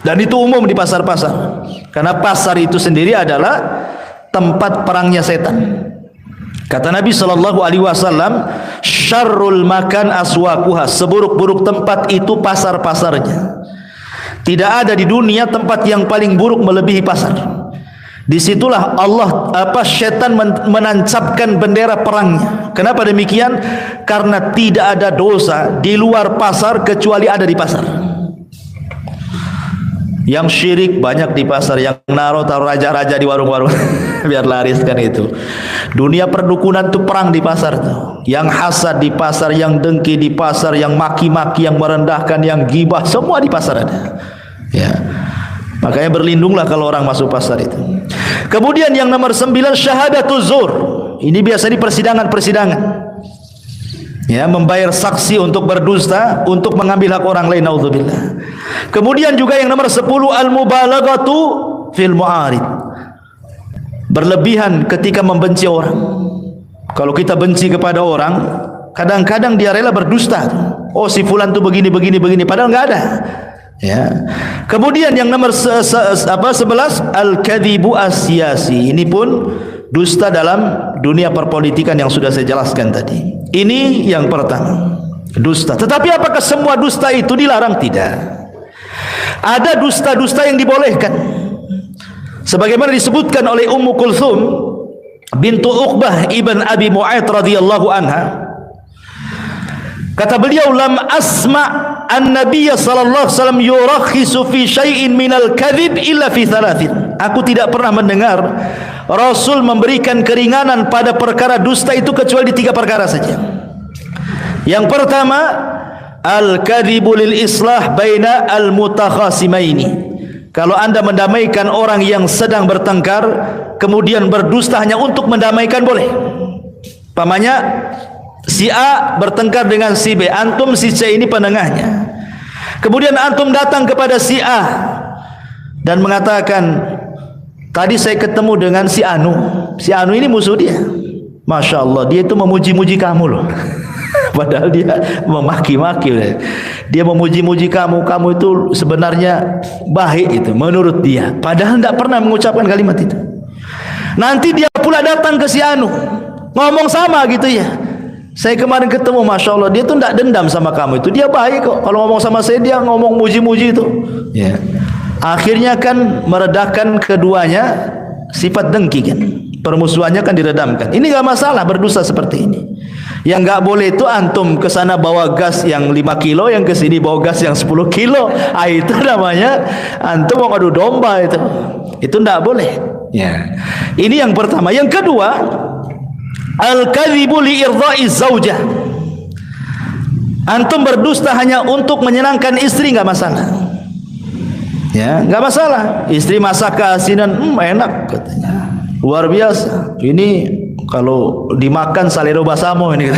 Dan itu umum di pasar-pasar. Karena pasar itu sendiri adalah tempat perangnya setan. Kata Nabi sallallahu alaihi wasallam, syarrul makan aswaquha, seburuk-buruk tempat itu pasar-pasarnya. Tidak ada di dunia tempat yang paling buruk melebihi pasar. Disitulah syaitan menancapkan bendera perangnya. Kenapa demikian? Karena tidak ada dosa di luar pasar kecuali ada di pasar. Yang syirik banyak di pasar, yang taruh raja-raja di warung-warung biar lariskan itu. Dunia perdukunan itu perang di pasar tuh. Yang hasad di pasar, yang dengki di pasar, yang maki-maki, yang merendahkan, yang gibah, semua di pasar ada. Ya. Makanya berlindunglah kalau orang masuk pasar itu. Kemudian yang nomor 9, syahadatuz zur. Ini biasa di persidangan-persidangan. Ya, membayar saksi untuk berdusta, untuk mengambil hak orang lain, naudzubillah. Kemudian juga yang nomor 10, al-mubalaghatu fil mu'arid. Berlebihan ketika membenci orang. Kalau kita benci kepada orang, kadang-kadang dia rela berdusta. Oh, si fulan tuh begini padahal enggak ada. Ya. Kemudian yang nomor 11, al-kadhibu as-siyasi. Ini pun dusta dalam dunia perpolitikan yang sudah saya jelaskan tadi. Ini yang pertama, dusta. Tetapi apakah semua dusta itu dilarang? Tidak. Ada dusta-dusta yang dibolehkan. Sebagaimana disebutkan oleh Ummu Kulthum bintu Uqbah ibn Abi Mu'ayth radhiyallahu anha. Kata beliau, lam asma' an-nabiy sallallahu alaihi wasallam yurakhisu fi syai'in minal kadhib illa fi thalathin. Aku tidak pernah mendengar Rasul memberikan keringanan pada perkara dusta itu kecuali di 3 perkara saja. Yang pertama, al-kadhibu lil islah baina al-mutakhasimaini. Kalau anda mendamaikan orang yang sedang bertengkar, kemudian berdusta hanya untuk mendamaikan, boleh. Pamannya si A bertengkar dengan si B, antum si C ini penengahnya. Kemudian antum datang kepada si A dan mengatakan, tadi saya ketemu dengan si Anu. Si Anu ini musuh dia. Masya Allah, dia itu memuji-muji kamu loh. Padahal dia memaki-maki. Dia memuji-muji kamu. Kamu itu sebenarnya baik itu menurut dia. Padahal tidak pernah mengucapkan kalimat itu. Nanti dia pula datang ke si Anu, ngomong sama gitu ya. Saya kemarin ketemu, Masya Allah, dia tuh tidak dendam sama kamu itu. Dia baik kok. Kalau ngomong sama saya, dia ngomong muji-muji itu. Ya. Akhirnya kan meredakan keduanya sifat dengki kan. Permusuhannya kan diredamkan. Ini enggak masalah berdusta seperti ini. Yang enggak boleh itu antum ke sana bawa gas yang 5 kilo, yang ke sini bawa gas yang 10 kilo. Ah, itu namanya antum mau ngadu domba itu. Itu enggak boleh. Ya. Ini yang pertama. Yang kedua, al-kadhibu li irdha'i zaujah. Antum berdusta hanya untuk menyenangkan istri, enggak masalah. Ya, enggak masalah. Istri masak keasinan, enak katanya. Luar biasa. Ini kalau dimakan salero basamo ini.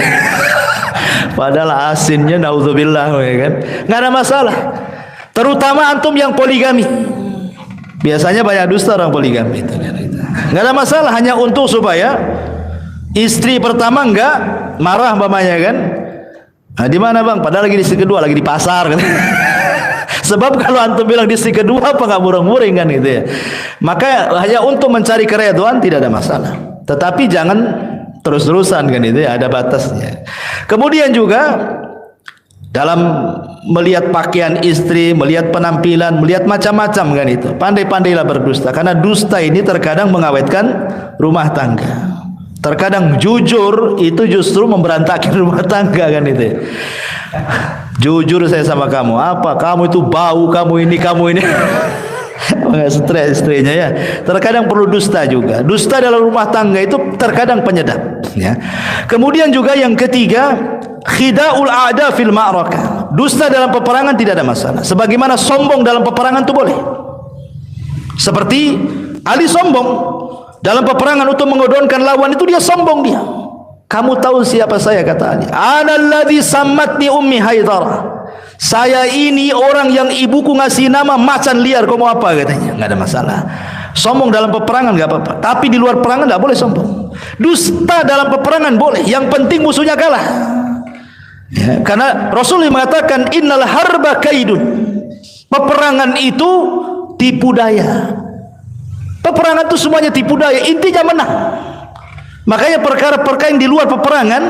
Padahal asinnya naudzubillah ya kan. Enggak ada masalah. Terutama antum yang poligami. Biasanya banyak dusta orang poligami itu. Enggak ada masalah, hanya untuk supaya istri pertama enggak marah umpamanya kan. Nah, di mana bang? Padahal lagi di istri kedua, lagi di pasar kan. Sebab kalau antum bilang di istri kedua apa nggak mureng-mureng kan gitu ya. Maka hanya untuk mencari keridhaan tidak ada masalah. Tetapi jangan terus-terusan kan itu ya, ada batasnya. Kemudian juga dalam melihat pakaian istri, melihat penampilan, melihat macam-macam kan itu. Pandai-pandailah berdusta, karena dusta ini terkadang mengawetkan rumah tangga. Terkadang jujur itu justru memberantakan rumah tangga kan itu. Jujur saya sama kamu, apa? Kamu itu bau, kamu ini. Stres istrinya ya. Terkadang perlu dusta juga. Dusta dalam rumah tangga itu terkadang penyedap. Ya. Kemudian juga yang ketiga, khida'ul a'da fil ma'rakah. Dusta dalam peperangan tidak ada masalah. Sebagaimana sombong dalam peperangan itu boleh. Seperti Ali sombong dalam peperangan untuk mengodonkan lawan itu, dia sombong dia. Kamu tahu siapa saya, kata Ali. Ana alladhi sammatni ummi Haidarah. Saya ini orang yang ibuku ngasih nama macan liar. Kau mau apa, katanya. Nggak ada masalah. Sombong dalam peperangan nggak apa-apa, tapi di luar perangan nggak boleh sombong. Dusta dalam peperangan boleh, yang penting musuhnya kalah. Ya, karena Rasulullah mengatakan innal harba kaidun. Peperangan itu tipu daya. Peperangan itu semuanya tipu daya, intinya menang. Makanya perkara-perkara yang di luar peperangan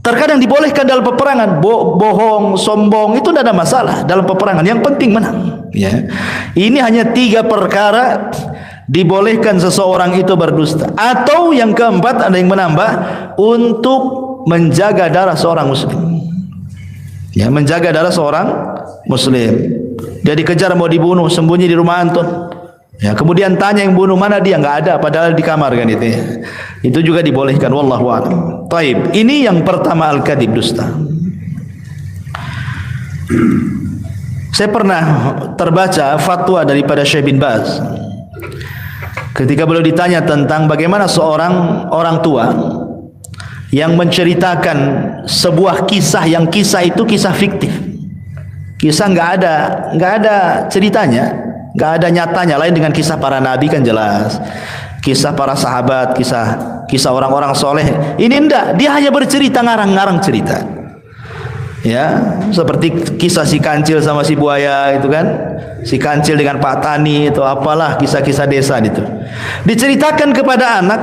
terkadang dibolehkan dalam peperangan. Bohong, sombong itu tidak ada masalah dalam peperangan. Yang penting menang. Ya. Ini hanya 3 perkara dibolehkan seseorang itu berdusta. Atau yang keempat, ada yang menambah, untuk menjaga darah seorang muslim. Ya, menjaga darah seorang muslim. Dia dikejar mau dibunuh, sembunyi di rumah antum. Ya, kemudian tanya yang bunuh, mana dia, nggak ada, padahal di kamar kan itu. Ya. Itu juga dibolehkan, wallahu a'lam. Taib. Ini yang pertama, al-kadhib, dusta. Saya pernah terbaca fatwa daripada Syekh bin Baz. Ketika beliau ditanya tentang bagaimana seorang orang tua yang menceritakan sebuah kisah, yang kisah itu kisah fiktif. Kisah nggak ada ceritanya, nggak ada nyatanya, lain dengan kisah para nabi kan jelas, kisah para sahabat, kisah orang-orang soleh. Ini enggak, dia hanya bercerita, ngarang-ngarang cerita. Ya, seperti kisah si kancil sama si buaya itu kan, si kancil dengan Pak Tani itu, apalah kisah-kisah desa itu. Diceritakan kepada anak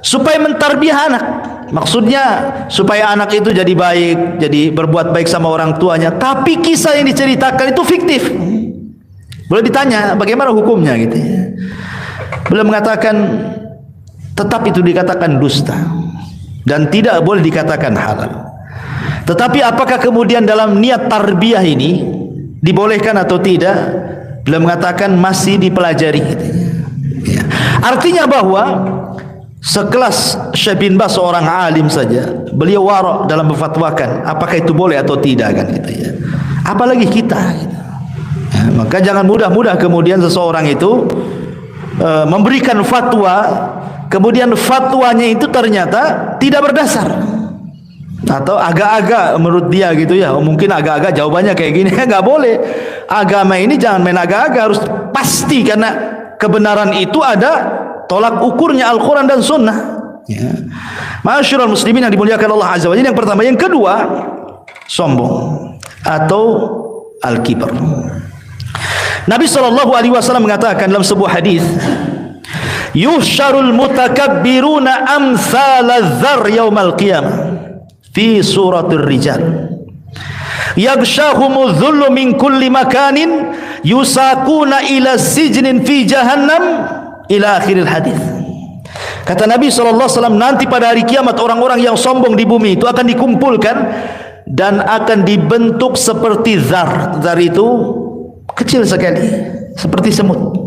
supaya mentarbiah anak. Maksudnya supaya anak itu jadi baik, jadi berbuat baik sama orang tuanya. Tapi kisah yang diceritakan itu fiktif. Boleh ditanya bagaimana hukumnya gitu ya. Beliau mengatakan tetap itu dikatakan dusta dan tidak boleh dikatakan halal. Tetapi apakah kemudian dalam niat tarbiyah ini dibolehkan atau tidak? Beliau mengatakan masih dipelajari gitu ya. Artinya bahwa sekelas Syekh bin Baz, seorang alim saja, beliau wara' dalam berfatwakan apakah itu boleh atau tidak kan gitu ya. Apalagi kita gitu. Ya, maka jangan mudah-mudah kemudian seseorang itu memberikan fatwa, kemudian fatwanya itu ternyata tidak berdasar atau agak-agak menurut dia gitu ya. Mungkin agak-agak jawabannya kayak gini. Nggak boleh. Agama ini jangan main agak-agak, harus pasti, karena kebenaran itu ada tolak ukurnya Al-Quran dan Sunnah. Ya. Masyarul muslimin yang dimuliakan Allah Azza wa Jalla. Yang pertama. Yang kedua, sombong atau al-kibar. Nabi SAW mengatakan dalam sebuah hadis, yuhsyarul mutakabbiruna amsaladzar yaumal qiyamah fi suratul rijal yaghshahumudz dhullu min kulli makanin yusaquna ila sijnin fi jahannam ila akhiril hadis. Kata Nabi SAW, nanti pada hari kiamat orang-orang yang sombong di bumi itu akan dikumpulkan dan akan dibentuk seperti zar. Zar itu kecil sekali, seperti semut.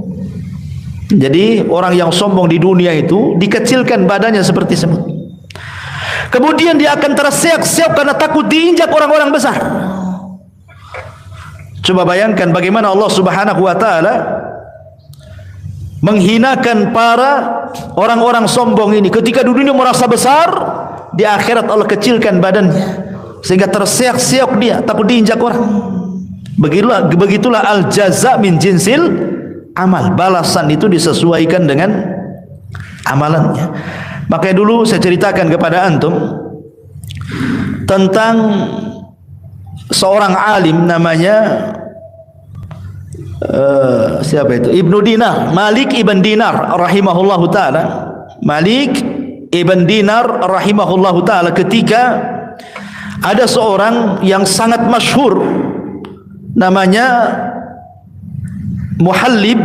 Jadi orang yang sombong di dunia itu dikecilkan badannya seperti semut. Kemudian dia akan terseok-seok karena takut diinjak orang-orang besar. Coba bayangkan bagaimana Allah Subhanahu wa taala menghinakan para orang-orang sombong ini. Ketika di dunia merasa besar, di akhirat Allah kecilkan badannya sehingga terseok-seok dia, takut diinjak orang. Begitulah al-jaza min jinsil amal. Balasan itu disesuaikan dengan amalannya. Makanya dulu saya ceritakan kepada antum tentang seorang alim namanya siapa itu? Ibnu Dinar, Malik ibn Dinar rahimahullahu taala. Malik ibn Dinar rahimahullahu taala, ketika ada seorang yang sangat masyhur namanya Muhallib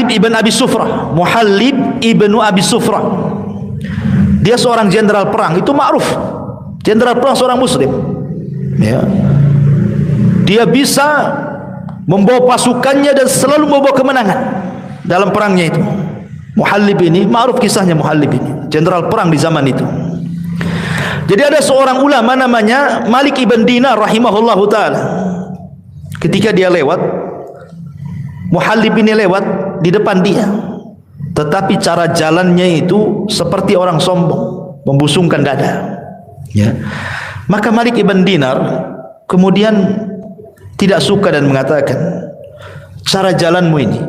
ibn Abi Sufrah. Muhallib ibn Abi Sufrah. Dia seorang jenderal perang, itu ma'ruf. Jenderal perang seorang muslim. Ya. Dia bisa membawa pasukannya dan selalu membawa kemenangan dalam perangnya itu. Muhallib ini, ma'ruf kisahnya Muhallib ini, jenderal perang di zaman itu. Jadi ada seorang ulama namanya Malik ibn Dinar rahimahullahu ta'ala. Ketika dia lewat, Muhallib ini lewat di depan dia, tetapi cara jalannya itu seperti orang sombong, membusungkan dada. Ya. Maka Malik ibn Dinar kemudian tidak suka dan mengatakan, cara jalanmu ini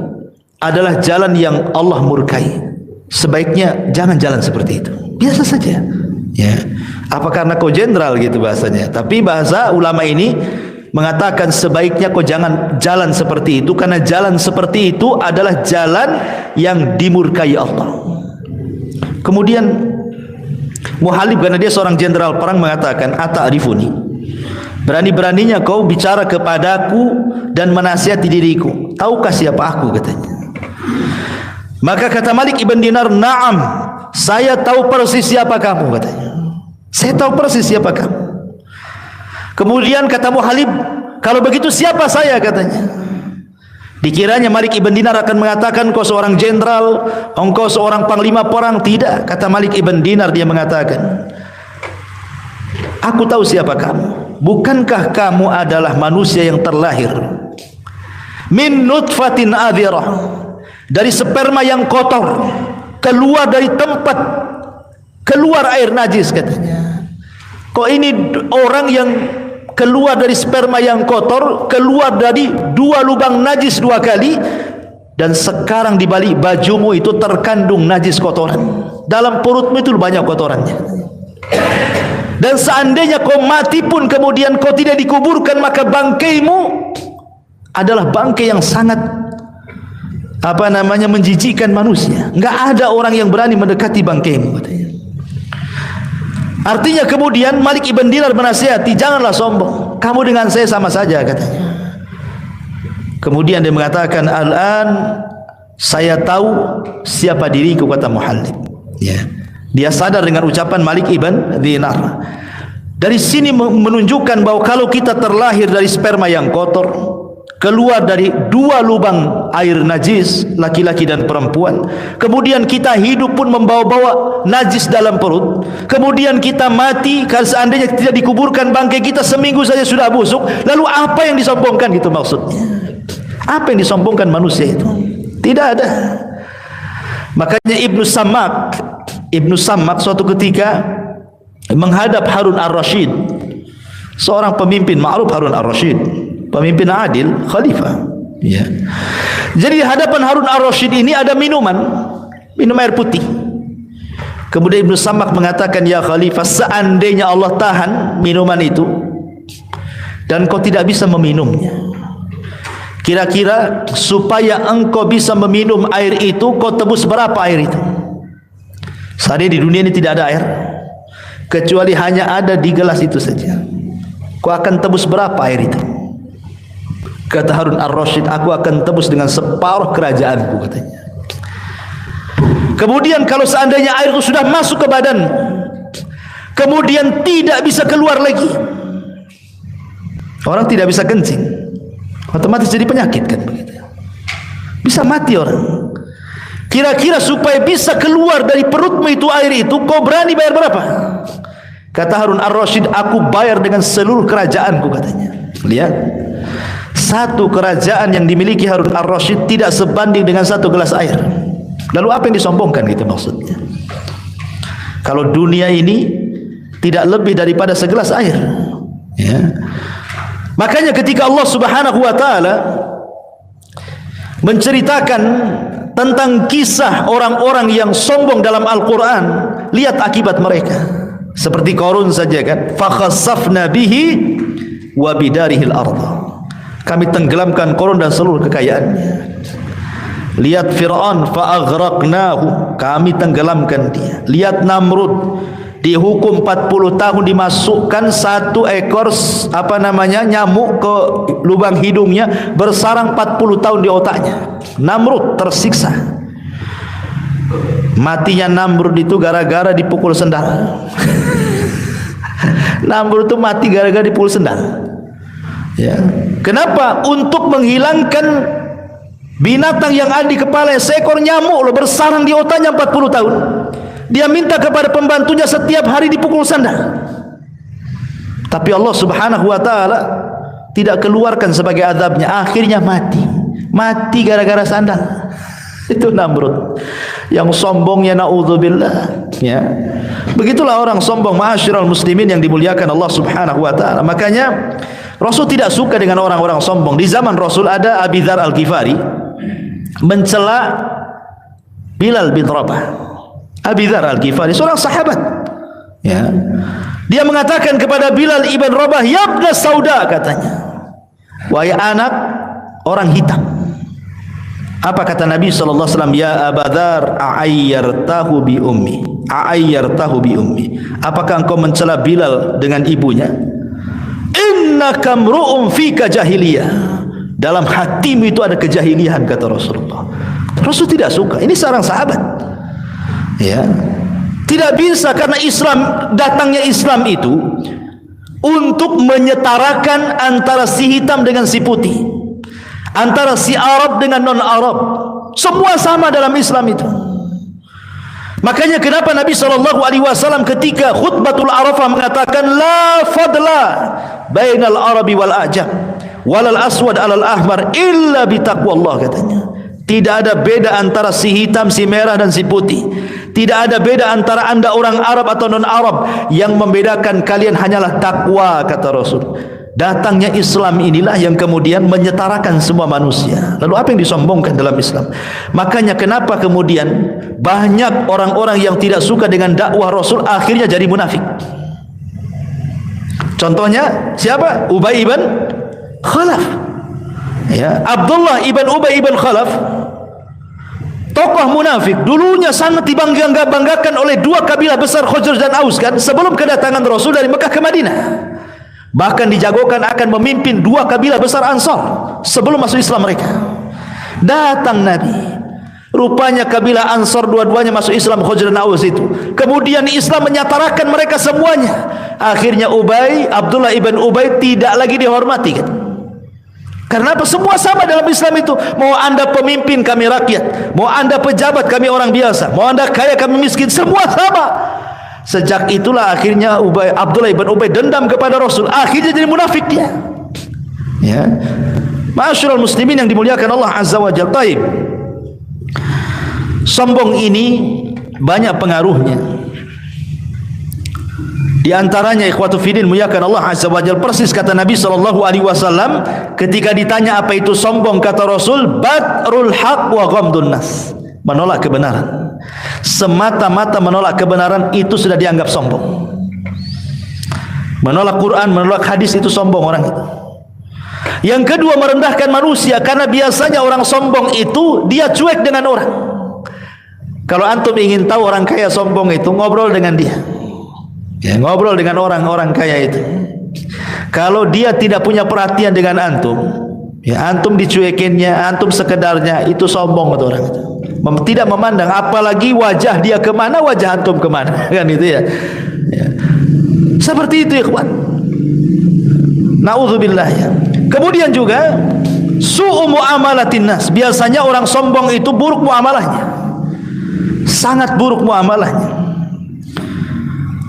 adalah jalan yang Allah murkai. Sebaiknya jangan jalan seperti itu. Biasa saja. Ya. Apa karena kau jenderal gitu bahasanya? Tapi bahasa ulama ini mengatakan sebaiknya kau jangan jalan seperti itu, karena jalan seperti itu adalah jalan yang dimurkai Allah. Kemudian Muhalib, karena dia seorang jenderal perang, mengatakan, ata'rifuni, berani-beraninya kau bicara kepadaku dan menasihati diriku, tahukah siapa aku, katanya. Maka kata Malik ibn Dinar, na'am, saya tahu persis siapa kamu, katanya. Saya tahu persis siapa kamu. Kemudian kata Muhalib, kalau begitu siapa saya, katanya. Dikiranya Malik ibn Dinar akan mengatakan, kau seorang jenderal, engkau seorang panglima perang. Tidak, kata Malik ibn Dinar, dia mengatakan, aku tahu siapa kamu. Bukankah kamu adalah manusia yang terlahir min nutfatin adhirah, dari sperma yang kotor, keluar dari tempat keluar air najis, katanya. Kok ini orang yang keluar dari sperma yang kotor, keluar dari 2 lubang najis 2 kali, dan sekarang di balik bajumu itu terkandung najis kotoran. Dalam perutmu itu banyak kotorannya. Dan seandainya kau mati pun kemudian kau tidak dikuburkan, maka bangkaimu adalah bangkai yang sangat menjijikkan manusia. Enggak ada orang yang berani mendekati bangkaimu, katanya. Artinya kemudian Malik ibn Dinar menasihati, janganlah sombong, kamu dengan saya sama saja, katanya. Kemudian dia mengatakan, al-an saya tahu siapa diriku, kata Muhalib. Ya. Dia sadar dengan ucapan Malik ibn Dinar. Dari sini menunjukkan bahwa kalau kita terlahir dari sperma yang kotor, keluar dari 2 lubang air najis, laki-laki dan perempuan, kemudian kita hidup pun membawa-bawa najis dalam perut, kemudian kita mati, kalau seandainya tidak dikuburkan, bangkai kita seminggu saja sudah busuk, lalu apa yang disombongkan, gitu maksudnya. Apa yang disombongkan manusia itu? Tidak ada. Makanya Ibnu Sammak suatu ketika menghadap Harun ar-Rasyid, seorang pemimpin ma'ruf. Harun ar-Rasyid pemimpin adil, khalifah. Ya. Jadi di hadapan Harun ar-Rasyid ini ada minum air putih. Kemudian Ibnu Sammak mengatakan, ya khalifah, seandainya Allah tahan minuman itu dan kau tidak bisa meminumnya, kira-kira supaya engkau bisa meminum air itu, kau tebus berapa air itu? Saat ini di dunia ini tidak ada air, kecuali hanya ada di gelas itu saja. Kau akan tebus berapa air itu? Kata Harun ar-Rasyid, aku akan tebus dengan separuh kerajaanku, katanya. Kemudian kalau seandainya air itu sudah masuk ke badan, kemudian tidak bisa keluar lagi, orang tidak bisa kencing, otomatis jadi penyakit, kan begitu. Bisa mati orang. Kira-kira supaya bisa keluar dari perutmu itu air itu, kau berani bayar berapa? Kata Harun ar-Rasyid, aku bayar dengan seluruh kerajaanku, katanya. Lihat, satu kerajaan yang dimiliki Harun ar-Rasyid tidak sebanding dengan 1 gelas air. Lalu apa yang disombongkan, gitu maksudnya. Kalau dunia ini tidak lebih daripada segelas air, ya. Makanya ketika Allah Subhanahu wa taala menceritakan tentang kisah orang-orang yang sombong dalam Al-Quran, lihat akibat mereka. Seperti Qarun saja, kan, fa khassafna bihi wa bidarihil ardh, kami tenggelamkan Qarun dan seluruh kekayaannya. Lihat Fir'aun, fa aghraqnahu, kami tenggelamkan dia. Lihat Namrud, dihukum 40 tahun, dimasukkan 1 ekor nyamuk ke lubang hidungnya, bersarang 40 tahun di otaknya. Namrud tersiksa. Matinya Namrud itu gara-gara dipukul sendal. Namrud itu mati gara-gara dipukul sendal. Ya. Kenapa? Untuk menghilangkan binatang yang ada di kepala, seekor nyamuk loh, bersarang di otaknya 40 tahun. Dia minta kepada pembantunya setiap hari dipukul sandal. Tapi Allah Subhanahu wa taala tidak keluarkan sebagai azabnya, akhirnya mati gara-gara sandal. Itu Namrud yang sombongnya, naudzubillah, ya. Begitulah orang sombong, ma'asyiral muslimin yang dimuliakan Allah Subhanahu wa taala. Makanya Rasul tidak suka dengan orang-orang sombong. Di zaman Rasul ada Abi Dzar Al-Ghifari mencela Bilal bin Rabah. Abi Dzar Al-Ghifari seorang sahabat. Ya. Dia mengatakan kepada Bilal ibn Rabah, "Ya ibna Sauda," katanya. "Wahai anak orang hitam." Apa kata Nabi sallallahu alaihi wasallam? "Ya Aba Dzar, a'ayyartahu bi ummi." A'ayyartahu bi ummi. Apakah engkau mencela Bilal dengan ibunya? Innaka mru'un fika jahiliyah. Dalam hatimu itu ada kejahilian, kata Rasulullah. Rasul tidak suka. Ini seorang sahabat. Ya. Tidak bisa, karena datangnya Islam itu untuk menyetarakan antara si hitam dengan si putih, antara si Arab dengan non-Arab. Semua sama dalam Islam itu. Makanya kenapa Nabi SAW ketika khutbatul Arafah mengatakan la fadla bainal Arabi wal Ajam walal aswad alal ahmar illa bitaqwallah, katanya. Tidak ada beda antara si hitam, si merah dan si putih. Tidak ada beda antara anda orang Arab atau non-Arab. Yang membedakan kalian hanyalah takwa, kata Rasul. Datangnya Islam inilah yang kemudian menyetarakan semua manusia. Lalu apa yang disombongkan dalam Islam? Makanya kenapa kemudian banyak orang-orang yang tidak suka dengan dakwah Rasul akhirnya jadi munafik. Contohnya siapa? Ubay ibn Khalaf. Ya, Abdullah ibn Ubay ibn Khalaf, tokoh munafik, dulunya sangat dibanggakan oleh dua kabilah besar, Khazraj dan Aus, kan, sebelum kedatangan Rasul dari Mekah ke Madinah. Bahkan dijagokan akan memimpin dua kabilah besar Ansar sebelum masuk Islam mereka. Datang Nabi, rupanya kabilah Ansar dua-duanya masuk Islam, Khazraj dan Aus itu. Kemudian Islam menyatarakan mereka semuanya. Akhirnya Abdullah ibn Ubay tidak lagi dihormati, kan? Karena apa? Semua sama dalam Islam itu. Mau anda pemimpin, kami rakyat. Mau anda pejabat, kami orang biasa. Mau anda kaya, kami miskin. Semua sama. Sejak itulah akhirnya Abdullah ibn Ubay dendam kepada Rasul. Akhirnya jadi munafik dia. Ya, ma'asyiral muslimin yang dimuliakan Allah Azza wa Jalla. Taib. Sombong ini banyak pengaruhnya. Di antaranya ikhwatu fiddin muliakan Allah Azza wa Jalla, persis kata Nabi SAW ketika ditanya apa itu sombong, kata Rasul, batrul haq wa ghamdun nas, menolak kebenaran. Semata-mata menolak kebenaran itu sudah dianggap sombong. Menolak Quran, menolak hadis itu sombong orang itu. Yang kedua, merendahkan manusia, karena biasanya orang sombong itu dia cuek dengan orang. Kalau antum ingin tahu orang kaya sombong itu, ngobrol dengan dia. Ya, ngobrol dengan orang-orang kaya itu. Kalau dia tidak punya perhatian dengan antum, ya antum dicuekinnya, antum sekedarnya, itu sombong kata orang itu. Tidak memandang, apalagi wajah dia kemana, wajah antum kemana, kan itu ya. Ya. Seperti itu ikhwan. Na'udzubillah ya. Kemudian juga su'u muamalatin nas. Biasanya orang sombong itu buruk muamalahnya. Sangat buruk muamalahnya.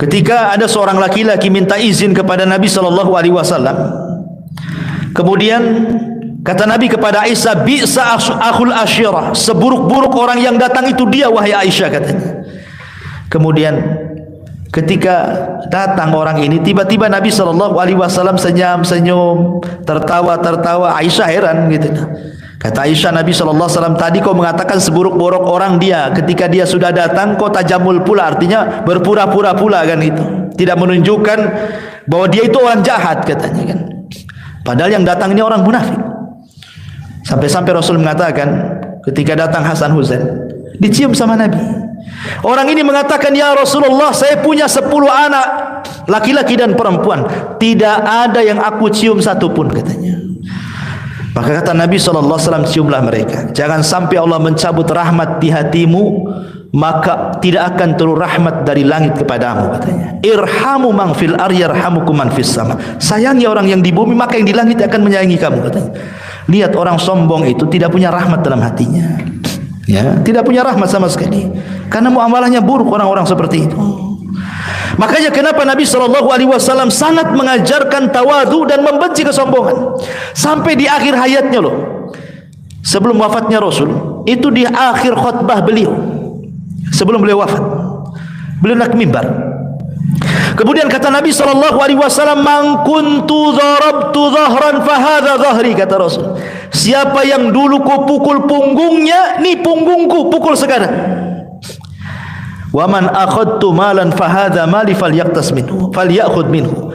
Ketika ada seorang laki-laki minta izin kepada Nabi SAW, kemudian kata Nabi kepada Aisyah, bi'sa akhul asyirah, seburuk-buruk orang yang datang itu dia wahai Aisyah, katanya. Kemudian ketika datang orang ini, tiba-tiba Nabi SAW senyum-senyum, tertawa-tertawa. Aisyah heran gitu. Kata Aisyah, Nabi SAW, tadi kau mengatakan seburuk-buruk orang dia, ketika dia sudah datang kau tajamul pula, artinya berpura-pura pula, kan itu. Tidak menunjukkan bahwa dia itu orang jahat, katanya, kan. Padahal yang datang ini orang munafik. Sampai-sampai Rasul mengatakan ketika datang Hasan Husain, dicium sama Nabi. Orang ini mengatakan, ya Rasulullah, saya punya 10 anak, laki-laki dan perempuan, tidak ada yang aku cium satupun, katanya. Maka kata Nabi SAW, ciumlah mereka. Jangan sampai Allah mencabut rahmat di hatimu, maka tidak akan turun rahmat dari langit kepadamu, katanya. Irhamu man fil ardi yarhamukum man fis sama. Sayangi orang yang di bumi, maka yang di langit akan menyayangi kamu, katanya. Lihat orang sombong itu tidak punya rahmat dalam hatinya. Ya, tidak punya rahmat sama sekali. Karena muamalahnya buruk orang-orang seperti itu. Makanya kenapa Nabi SAW sangat mengajarkan tawadu dan membenci kesombongan. Sampai di akhir hayatnya loh, sebelum wafatnya Rasul, itu di akhir khutbah beliau, sebelum beliau wafat, beliau naik mimbar. Kemudian kata Nabi SAW, "Man kuntu darabtu dhahran fahadha dhahri," kata Rasul. Siapa yang dulu ku pukul punggungnya, ni punggungku, pukul sekarang. "Wa man akhadtu malan fahadha mali falyaqtas minhu, falyakhudh minhu."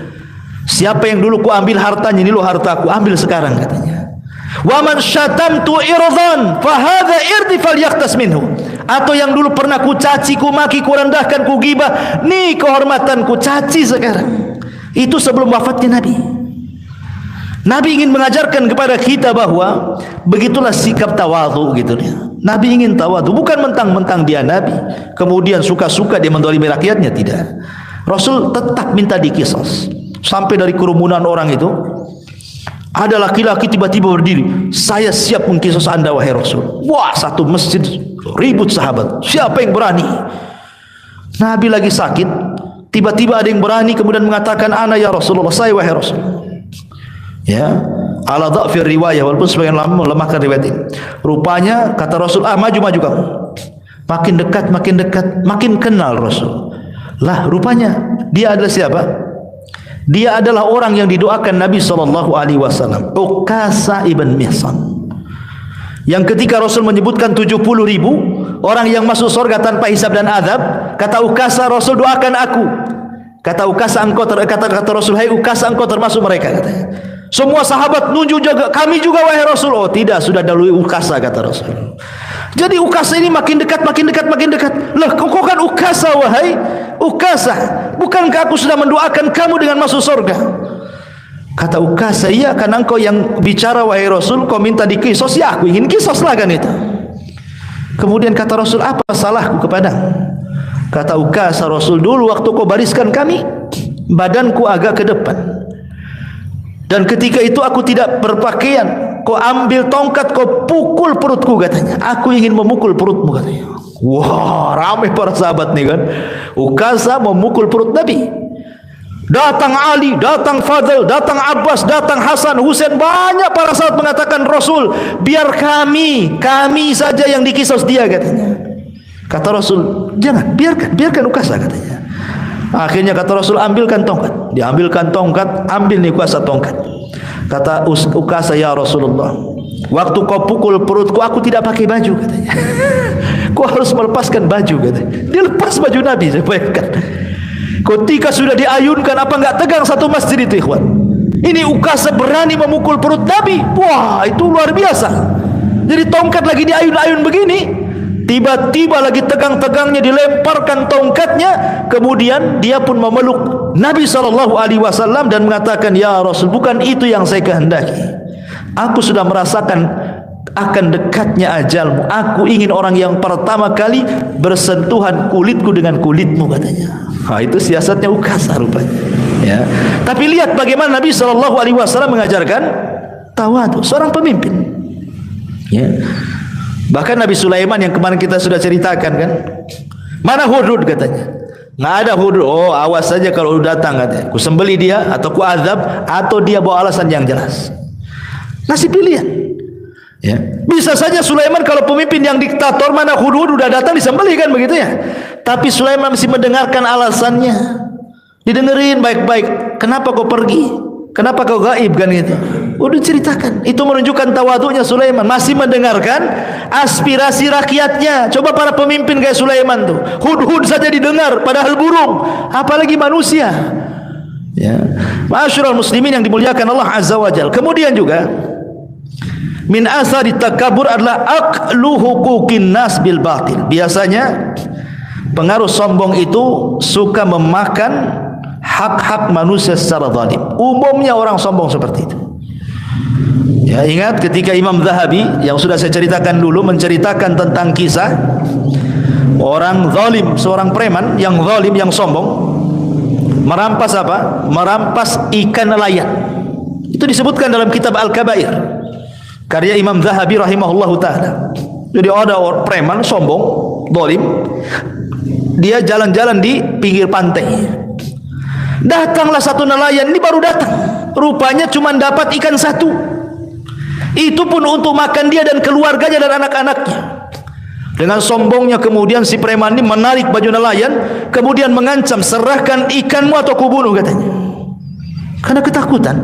Siapa yang dulu ku ambil hartanya, ini lo hartaku, ambil sekarang katanya. "Wa man syatamtu irdan fahadha irdi falyaqtas minhu." Atau yang dulu pernah ku caci, ku maki, ku rendahkan, ku gibah, nih kehormatanku, caci sekarang. Itu sebelum wafatnya Nabi. Nabi ingin mengajarkan kepada kita bahwa begitulah sikap tawadhu gitu dia. Nabi ingin tawadhu, bukan mentang-mentang dia Nabi kemudian suka-suka dia mendolimi rakyatnya, tidak. Rasul tetap minta dikisos. Sampai dari kerumunan orang itu ada laki-laki tiba-tiba berdiri, "Saya siap mengkisos Anda wahai Rasul." Wah, satu masjid ribut sahabat, siapa yang berani? Nabi lagi sakit, tiba-tiba ada yang berani kemudian mengatakan, "Ana ya Rasulullah, saya wahai Rasul." Ya, ala dha'fir riwayah, walaupun sebagian lama melemahkan riwayat ini. Rupanya kata Rasul, maju kamu. Makin dekat, makin kenal Rasul. Lah, rupanya dia adalah siapa? Dia adalah orang yang didoakan Nabi SAW, Uqasah ibn Mihsan. Yang ketika Rasul menyebutkan 70.000 orang yang masuk surga tanpa hisab dan azab, kata Uqasah, "Rasul doakan aku." Kata Uqasah, kata Rasul, "Hai Uqasah, engkau termasuk mereka," katanya. Semua sahabat nunjuk juga, "Kami juga wahai Rasul." "Oh tidak, sudah dahului Uqasah," kata Rasul. Jadi Uqasah ini makin dekat. Lah, kau kan Uqasah wahai Uqasah, bukankah aku sudah mendoakan kamu dengan masuk surga? Kata Uqasah, "Iya, karena engkau yang bicara wahai Rasul, kau minta dikisos, ya aku ingin kisos lah kan itu." Kemudian kata Rasul, "Apa salahku kepadamu?" Kata Uqasah, "Rasul, dulu waktu kau bariskan kami, badanku agak ke depan. Dan ketika itu aku tidak berpakaian, kau ambil tongkat, kau pukul perutku," katanya. "Aku ingin memukul perutmu," katanya. Wah, ramai para sahabat nih kan. Uqasah memukul perut Nabi. Datang Ali, datang Fadl, datang Abbas, datang Hasan, Husain, banyak para sahabat mengatakan, "Rasul, biar kami saja yang dikisos dia," katanya. Kata Rasul, "Jangan, biarkan Uqasah," katanya. Akhirnya kata Rasul, "Ambilkan tongkat." Diambilkan tongkat, ambil nih Uqasah tongkat. Kata Uqasah, "Ya Rasulullah, waktu kau pukul perutku, aku tidak pakai baju," katanya. "Kau harus melepaskan baju," katanya. Dia lepas baju Nabi, saya bayangkan. Ketika sudah diayunkan, apa enggak tegang satu masjid itu, ikhwan? Ini Uqasah berani memukul perut Nabi. Wah, itu luar biasa. Jadi tongkat lagi diayun-ayun begini, tiba-tiba lagi tegang-tegangnya dilemparkan tongkatnya, kemudian dia pun memeluk Nabi SAW dan mengatakan, "Ya Rasul, bukan itu yang saya kehendaki. Aku sudah merasakan akan dekatnya ajalmu. Aku ingin orang yang pertama kali bersentuhan kulitku dengan kulitmu," katanya. Nah, itu siasatnya Uqasah rupanya. Ya. Tapi lihat bagaimana Nabi SAW mengajarkan tawadhu, seorang pemimpin. Ya. Bahkan Nabi Sulaiman yang kemarin kita sudah ceritakan kan, "Mana Hudhud?" katanya. "Nggak ada Hudhud." "Oh, awas saja kalau datang," katanya. "Ku sembeli dia atau ku azab, atau dia bawa alasan yang jelas." Ngasih pilihan. Ya. Bisa saja Sulaiman kalau pemimpin yang diktator, "Mana Hudhud?" udah datang disembeli kan begitu ya. Tapi Sulaiman masih mendengarkan alasannya. Didengerin baik-baik. "Kenapa kau pergi? Kenapa kau gaib?" kan gitu. Udah ceritakan. Itu menunjukkan tawadhunya Sulaiman, masih mendengarkan aspirasi rakyatnya. Coba para pemimpin kayak Sulaiman tuh, Hudhud saja didengar, padahal burung, apalagi manusia. Ya. Ma'asyiral muslimin yang dimuliakan Allah Azza wa Jalla. Kemudian juga min asari takabur adalah aqlu huquqin nas bil batil. Biasanya pengaruh sombong itu suka memakan hak-hak manusia secara zalim. Umumnya orang sombong seperti itu. Ya, ingat ketika Imam Zahabi yang sudah saya ceritakan dulu menceritakan tentang kisah orang zalim, seorang preman yang zalim, yang sombong, merampas apa? Merampas ikan nelayan. Itu disebutkan dalam kitab Al-Kabair karya Imam Zahabi rahimahullahu taala. Jadi ada orang preman sombong, zalim, dia jalan-jalan di pinggir pantai. Datanglah satu nelayan, ini baru datang, rupanya cuma dapat ikan satu. Itu pun untuk makan dia dan keluarganya dan anak-anaknya. Dengan sombongnya kemudian si preman ini menarik baju nelayan, kemudian mengancam, serahkan ikanmu atau kubunuh katanya. Karena ketakutan,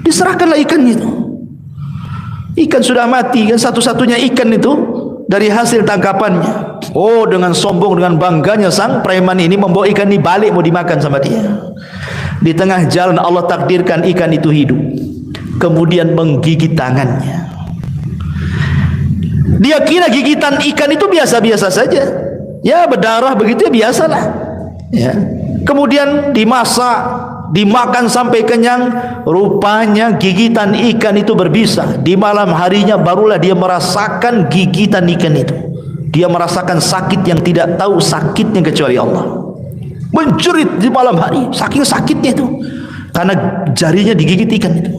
diserahkanlah ikannya itu. Ikan sudah mati kan, satu-satunya ikan itu dari hasil tangkapannya. Oh, dengan sombong, dengan bangganya sang preman ini membawa ikan ini balik mau dimakan sama dia. Di tengah jalan Allah takdirkan ikan itu hidup, kemudian menggigit tangannya. Dia kira gigitan ikan itu biasa-biasa saja, ya berdarah begitu ya biasalah, ya. Kemudian dimasak, dimakan sampai kenyang. Rupanya gigitan ikan itu berbisa. Di malam harinya barulah dia merasakan gigitan ikan itu. Dia merasakan sakit yang tidak tahu sakitnya kecuali Allah. Menjerit di malam hari, saking sakitnya itu, karena jarinya digigit ikan itu.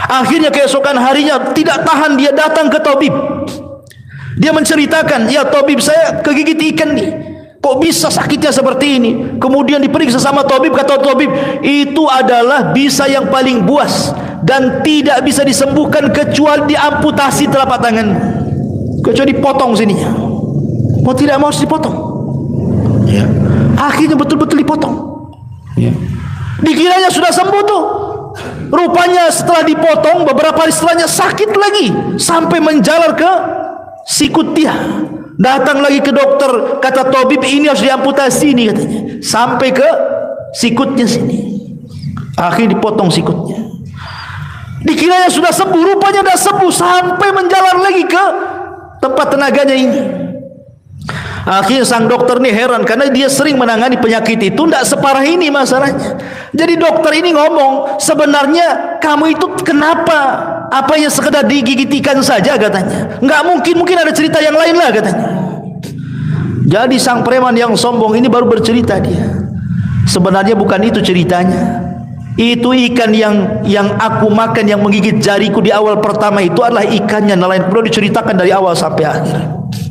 Akhirnya keesokan harinya tidak tahan, dia datang ke tabib. Dia menceritakan, ya tabib, saya kegigit ikan nih, kok bisa sakitnya seperti ini. Kemudian diperiksa sama tabib, kata tabib, itu adalah bisa yang paling buas dan tidak bisa disembuhkan kecuali diamputasi telapak tangan, kecuali dipotong sininya. Mau tidak mau harus dipotong, ya. Akhirnya betul-betul dipotong, ya. Dikiranya sudah sembuh tuh. Rupanya setelah dipotong beberapa hari setelahnya sakit lagi sampai menjalar ke sikut dia. Datang lagi ke dokter, kata tabib ini harus diamputasi nih katanya, sampai ke sikutnya sini. Akhirnya dipotong sikutnya. Dikiranya sudah sembuh, rupanya sudah sembuh sampai menjalar lagi ke tempat tenaganya ini. Akhirnya sang dokter ini heran karena dia sering menangani penyakit itu, tidak separah ini masalahnya. Jadi dokter ini ngomong, sebenarnya kamu itu kenapa? Apa yang sekedar digigit ikan saja katanya? Nggak mungkin, mungkin ada cerita yang lain lah katanya. Jadi sang preman yang sombong ini baru bercerita dia. Sebenarnya bukan itu ceritanya. Itu ikan yang aku makan yang menggigit jariku di awal pertama itu adalah ikannya nelayan. Perlu diceritakan dari awal sampai akhir.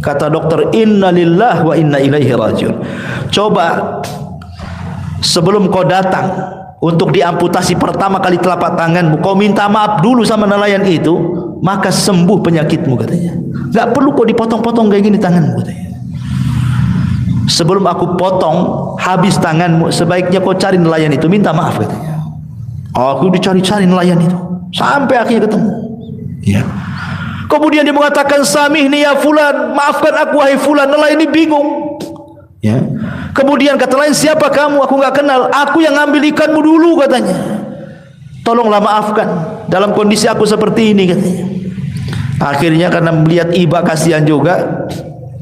Kata dokter, inna lillahi wa inna ilaihi rajiun. Coba sebelum kau datang untuk diamputasi pertama kali telapak tanganmu, kau minta maaf dulu sama nelayan itu, maka sembuh penyakitmu katanya. Gak perlu kau dipotong-potong kayak gini tanganmu katanya. Sebelum aku potong habis tanganmu, sebaiknya kau cari nelayan itu, minta maaf katanya. Aku dicari-cari nelayan itu sampai akhirnya ketemu, ya. Kemudian dia mengatakan, samihni ya fulan, maafkan aku wahai fulan. Nelayan ini bingung, ya. Kemudian kata lain, siapa kamu? Aku nggak kenal. Aku yang ngambil ikanmu dulu katanya. Tolonglah maafkan dalam kondisi aku seperti ini katanya. Akhirnya karena melihat iba kasihan juga,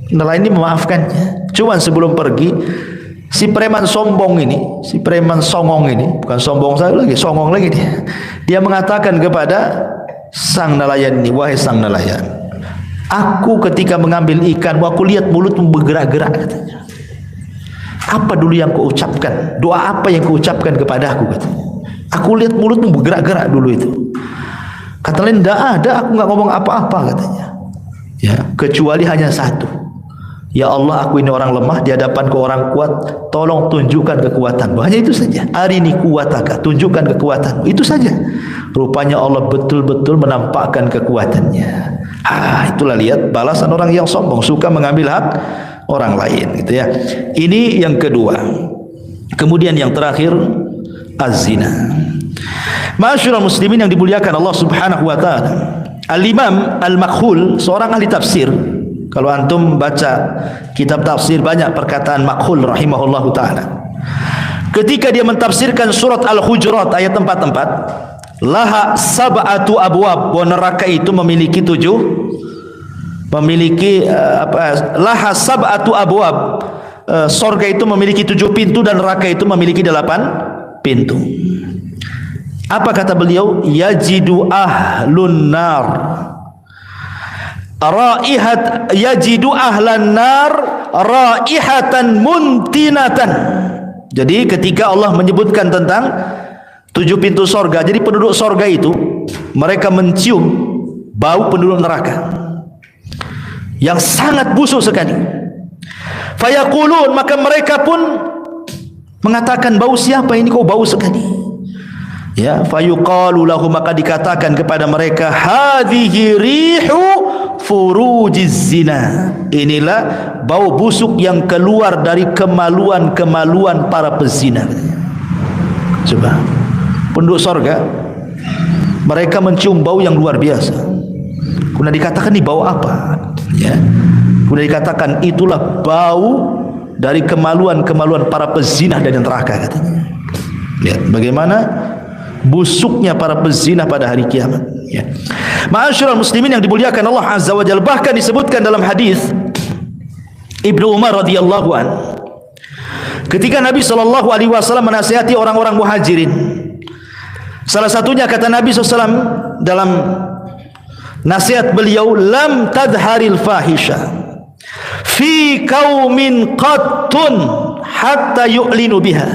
nelayan ini memaafkannya. Cuman sebelum pergi, si preman sombong ini, si preman songong ini, bukan sombong saya lagi, songong lagi dia. Dia mengatakan kepada sang nelayan ini, wahai sang nelayan, aku ketika mengambil ikanmu, aku lihat mulutmu bergerak-gerak katanya. Apa dulu yang kau ucapkan? Doa apa yang kau ucapkan kepada aku katanya? Aku lihat mulutmu bergerak-gerak dulu itu. Kata lain, tidak ada, aku nggak ngomong apa-apa katanya. Ya, kecuali hanya satu. Ya Allah, aku ini orang lemah di hadapan kau orang kuat, tolong tunjukkan kekuatanmu. Hanya itu saja. Arini kuwataka, tunjukkan kekuatanmu. Itu saja. Rupanya Allah betul-betul menampakkan kekuatannya. Itulah lihat balasan orang yang sombong, suka mengambil hak orang lain, gitu ya. Ini yang kedua. Kemudian yang terakhir, az-zina. Ma'asyiral muslimin yang dimuliakan Allah Subhanahu wa taala. Al-Imam Al-Makhul, seorang ahli tafsir. Kalau antum baca kitab tafsir, banyak perkataan Makhul rahimahullahu taala. Ketika dia mentafsirkan surat Al-Hujurat ayat 4, laha sab'atu abwab, bahwa neraka itu memiliki laha sab'atu abwab, sorga itu memiliki 7 pintu dan neraka itu memiliki 8 pintu. Apa kata beliau? Yajidu ahlun nar raihat, yajidu ahlan nar raihatan muntinatan. Jadi ketika Allah menyebutkan tentang 7 pintu sorga, jadi penduduk sorga itu mereka mencium bau penduduk neraka yang sangat busuk sekali. Fayaqulun, maka mereka pun mengatakan, bau siapa ini kok bau sekali? Ya, fayuqalu lahu, maka dikatakan kepada mereka, hadhihi rihu furujiz zina. Inilah bau busuk yang keluar dari kemaluan-kemaluan para pezina. Coba, penduduk sorga mereka mencium bau yang luar biasa. Kemudian dikatakan ini bau apa? Ya. Kemudian dikatakan itulah bau dari kemaluan-kemaluan para pezina dari neraka, katanya. Lihat bagaimana busuknya para pezina pada hari kiamat. Ya. Ma'asyiral muslimin yang dimuliakan Allah Azza wa Jalla, bahkan disebutkan dalam hadis Ibnu Umar radhiyallahu an, ketika Nabi SAW menasihati orang-orang muhajirin, salah satunya kata Nabi SAW dalam nasihat beliau, lam tadharil fahisha fi qaumin qattun hatta yu'linu biha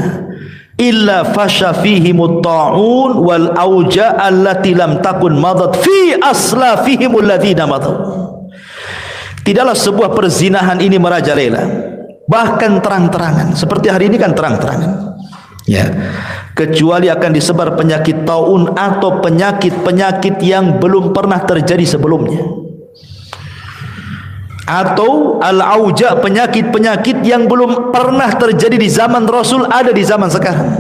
illa fasha fihimut ta'un wal auja allati lam takun madat fi aslafihimul ladzina madu. Tidaklah sebuah perzinahan ini merajalela, bahkan terang-terangan, seperti hari ini kan terang-terangan, ya, kecuali akan disebar penyakit taun atau penyakit-penyakit yang belum pernah terjadi sebelumnya, atau al-auja, penyakit-penyakit yang belum pernah terjadi di zaman Rasul ada di zaman sekarang.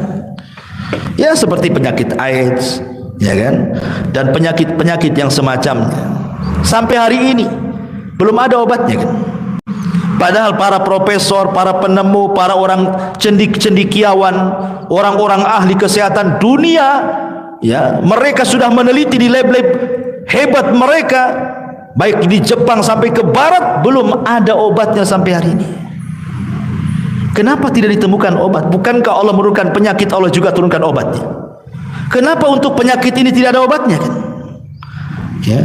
Ya, seperti penyakit AIDS, ya kan, dan penyakit-penyakit yang semacamnya. Sampai hari ini belum ada obatnya, kan. Padahal para profesor, para penemu, para orang cendikiawan, orang-orang ahli kesehatan dunia, ya, mereka sudah meneliti di lab-lab hebat mereka, baik di Jepang sampai ke barat, belum ada obatnya sampai hari ini. Kenapa tidak ditemukan obat? Bukankah Allah menurunkan penyakit, Allah juga turunkan obatnya? Kenapa untuk penyakit ini tidak ada obatnya, kan? Ya.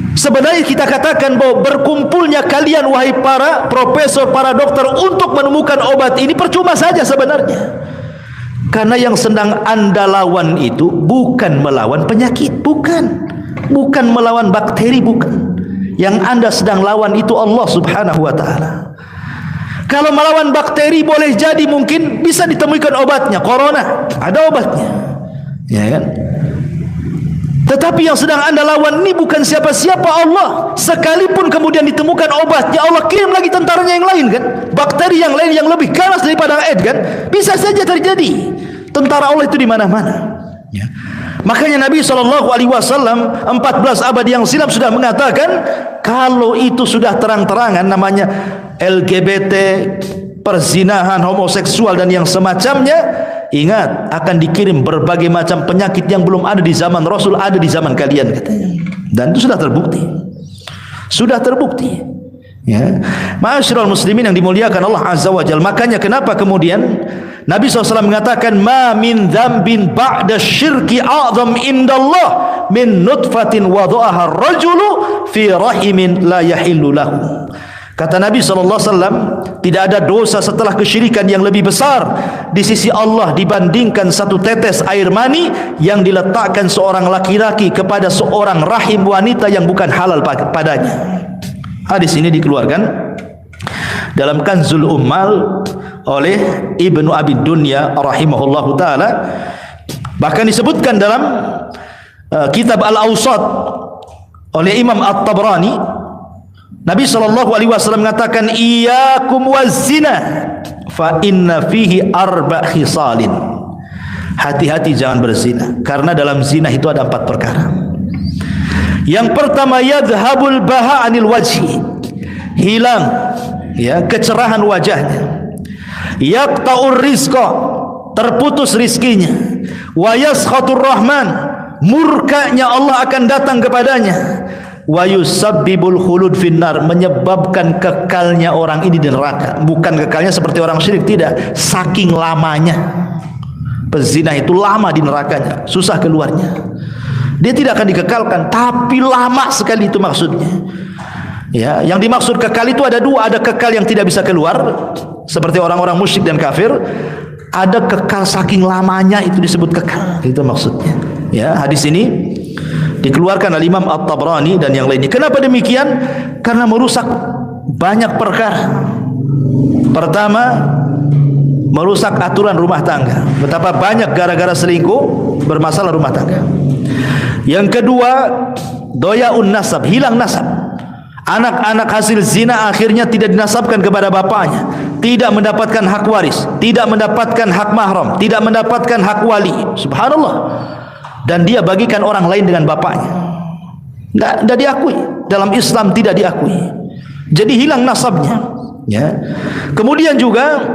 Sebenarnya kita katakan bahwa berkumpulnya kalian wahai para profesor, para dokter untuk menemukan obat ini percuma saja sebenarnya. Karena yang sedang Anda lawan itu bukan melawan penyakit, bukan melawan bakteri, bukan. Yang Anda sedang lawan itu Allah Subhanahu wa taala. Kalau melawan bakteri boleh jadi mungkin bisa ditemukan obatnya. Corona ada obatnya, ya kan? Tetapi yang sedang Anda lawan ini bukan siapa-siapa, Allah. Sekalipun kemudian ditemukan obatnya, Allah kirim lagi tentaranya yang lain, kan? Bakteri yang lain yang lebih ganas daripada AIDS, kan? Bisa saja terjadi. Tentara Allah itu di mana-mana. Ya. Makanya Nabi SAW 14 abad yang silam sudah mengatakan, kalau itu sudah terang-terangan, namanya LGBT, perzinahan, homoseksual dan yang semacamnya, ingat akan dikirim berbagai macam penyakit yang belum ada di zaman Rasul, ada di zaman kalian, katanya. Dan itu sudah terbukti. Sudah terbukti. Ya. Ma'asyiral muslimin yang dimuliakan Allah Azza wa Jalla. Makanya kenapa kemudian Nabi SAW mengatakan, ma min dzambin ba'da syirki a'zam indallah min nutfatin wada'aha ar-rajulu fi rahimin la yahillu lahu. Kata Nabi SAW, tidak ada dosa setelah kesyirikan yang lebih besar di sisi Allah dibandingkan satu tetes air mani yang diletakkan seorang laki-laki kepada seorang rahim wanita yang bukan halal padanya. Hadis ini dikeluarkan dalam Kanzul Ummal oleh Ibnu Abi Dunya rahimahullahu ta'ala. Bahkan disebutkan dalam kitab Al-Awsat oleh Imam At-Tabrani, Nabi SAW mengatakan, iyyakum waz-zina fa inna fihi arba' khisalin. Hati-hati jangan berzina, karena dalam zina itu ada 4 perkara. Yang pertama, yadhhabul baha 'anil wajhi, hilang, ya, kecerahan wajahnya. Yaqta'ur rizqa, terputus rizkinya. Wa yaskhatur rahman, murkanya Allah akan datang kepadanya. Wa yusabbibul khulud finnar, menyebabkan kekalnya orang ini di neraka. Bukan kekalnya seperti orang syirik, tidak, saking lamanya. Pezina itu lama di nerakanya, susah keluarnya. Dia tidak akan dikekalkan, tapi lama sekali itu maksudnya. Ya, yang dimaksud kekal itu ada 2, ada kekal yang tidak bisa keluar seperti orang-orang musyrik dan kafir. Ada kekal saking lamanya, itu disebut kekal. Itu maksudnya. Ya, hadis ini dikeluarkan oleh Imam At-Tabrani dan yang lainnya. Kenapa demikian? Karena merusak banyak perkara. Pertama, merusak aturan rumah tangga. Betapa banyak gara-gara selingkuh bermasalah rumah tangga. Yang kedua, doyaun nasab, hilang nasab. Anak-anak hasil zina akhirnya tidak dinasabkan kepada bapaknya, tidak mendapatkan hak waris, tidak mendapatkan hak mahram, tidak mendapatkan hak wali. Subhanallah. Dan dia bagikan orang lain dengan bapaknya. Tidak diakui. Dalam Islam tidak diakui. Jadi hilang nasabnya. Ya. Kemudian juga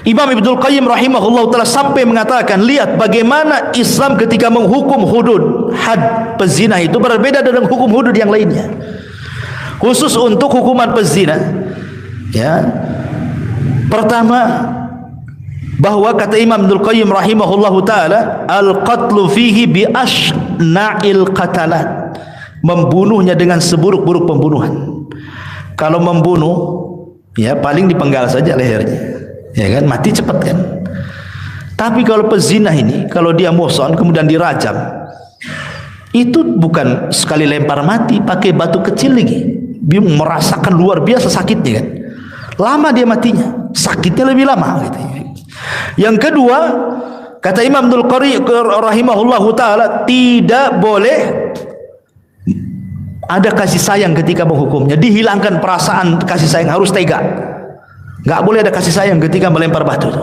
Imam Ibnul Qayyim rahimahullah ta'ala sampai mengatakan, lihat bagaimana Islam ketika menghukum hudud had pezina itu berbeda dengan hukum hudud yang lainnya. Khusus untuk hukuman pezina, ya. Pertama, bahwa kata Imam Ibnul Qayyim rahimahullahu taala, al-qatlu fihi bi ashna'il qatalat. Membunuhnya dengan seburuk-buruk pembunuhan. Kalau membunuh, ya paling dipenggal saja lehernya. Ya kan, mati cepat kan. Tapi kalau pezina ini, kalau dia muhsan kemudian dirajam, itu bukan sekali lempar mati, pakai batu kecil lagi. Dia merasakan luar biasa sakitnya kan. Lama dia matinya, sakitnya lebih lama gitu. Yang kedua, kata Imam Ibnul Qayyim rahimahullahu taala, tidak boleh ada kasih sayang ketika menghukumnya. Dihilangkan perasaan kasih sayang, harus tega. Enggak boleh ada kasih sayang ketika melempar batu itu.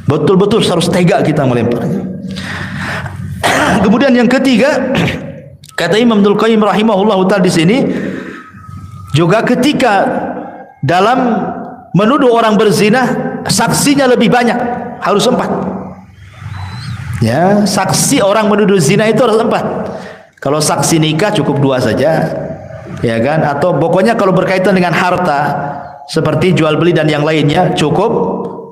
Betul-betul harus tega kita melemparnya. Kemudian yang ketiga, kata Imam Ibnul Qayyim rahimahullahu taala di sini, juga ketika dalam menuduh orang berzina, saksinya lebih banyak, harus 4. Ya, saksi orang menuduh zina itu harus 4. Kalau saksi nikah cukup 2 saja, ya kan? Atau pokoknya kalau berkaitan dengan harta seperti jual beli dan yang lainnya cukup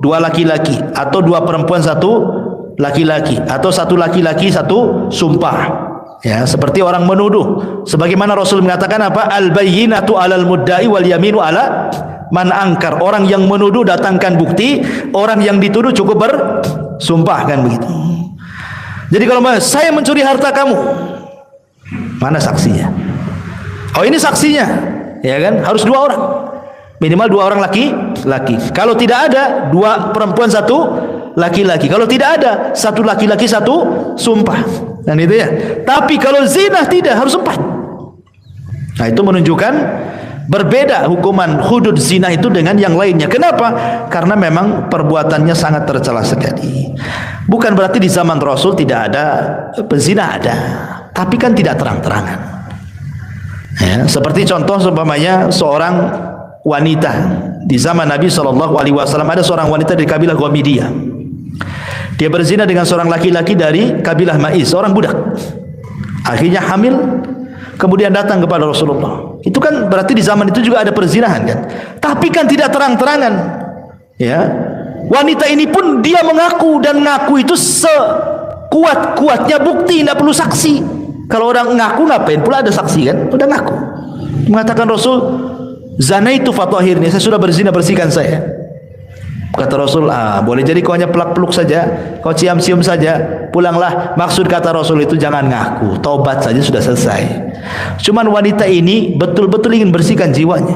2 laki-laki, atau 2 perempuan 1 laki-laki, atau 1 laki-laki 1 sumpah. Ya, seperti orang menuduh, sebagaimana Rasul mengatakan apa? Al-bayyinatu 'alal mudda'i wal yaminu 'ala man angkar. Orang yang menuduh datangkan bukti, orang yang dituduh cukup bersumpah, kan begitu. Jadi kalau saya mencuri harta kamu, mana saksinya? Oh, ini saksinya, ya kan? Harus 2 orang, minimal 2 orang laki-laki. Kalau tidak ada, 2 perempuan 1 laki-laki. Kalau tidak ada, 1 laki-laki 1 sumpah. Dan itu ya. Tapi kalau zina tidak, harus 4. Nah, itu menunjukkan berbeda hukuman hudud zina itu dengan yang lainnya. Kenapa? Karena memang perbuatannya sangat tercela sekali. Bukan berarti di zaman Rasul tidak ada pezina, ada, tapi kan tidak terang-terangan. Ya, seperti contoh seumpamanya seorang wanita di zaman Nabi SAW, ada seorang wanita dari kabilah Ghamidiyah. Dia berzina dengan seorang laki-laki dari kabilah Ma'is, seorang budak. Akhirnya hamil, kemudian datang kepada Rasulullah. Itu kan berarti di zaman itu juga ada perzinahan kan. Tapi kan tidak terang-terangan. Ya. Wanita ini pun dia mengaku, dan ngaku itu sekuat-kuatnya bukti, tidak perlu saksi. Kalau orang ngaku ngapain pula ada saksi kan? Udah ngaku. Mengatakan Rasul, zanaitu fatahirni, saya sudah berzina, bersihkan saya. Kata Rasul, boleh jadi kau hanya pelak-peluk saja, kau cium-cium saja, pulanglah. Maksud kata Rasul itu jangan ngaku, taubat saja sudah selesai. Cuman wanita ini betul-betul ingin bersihkan jiwanya.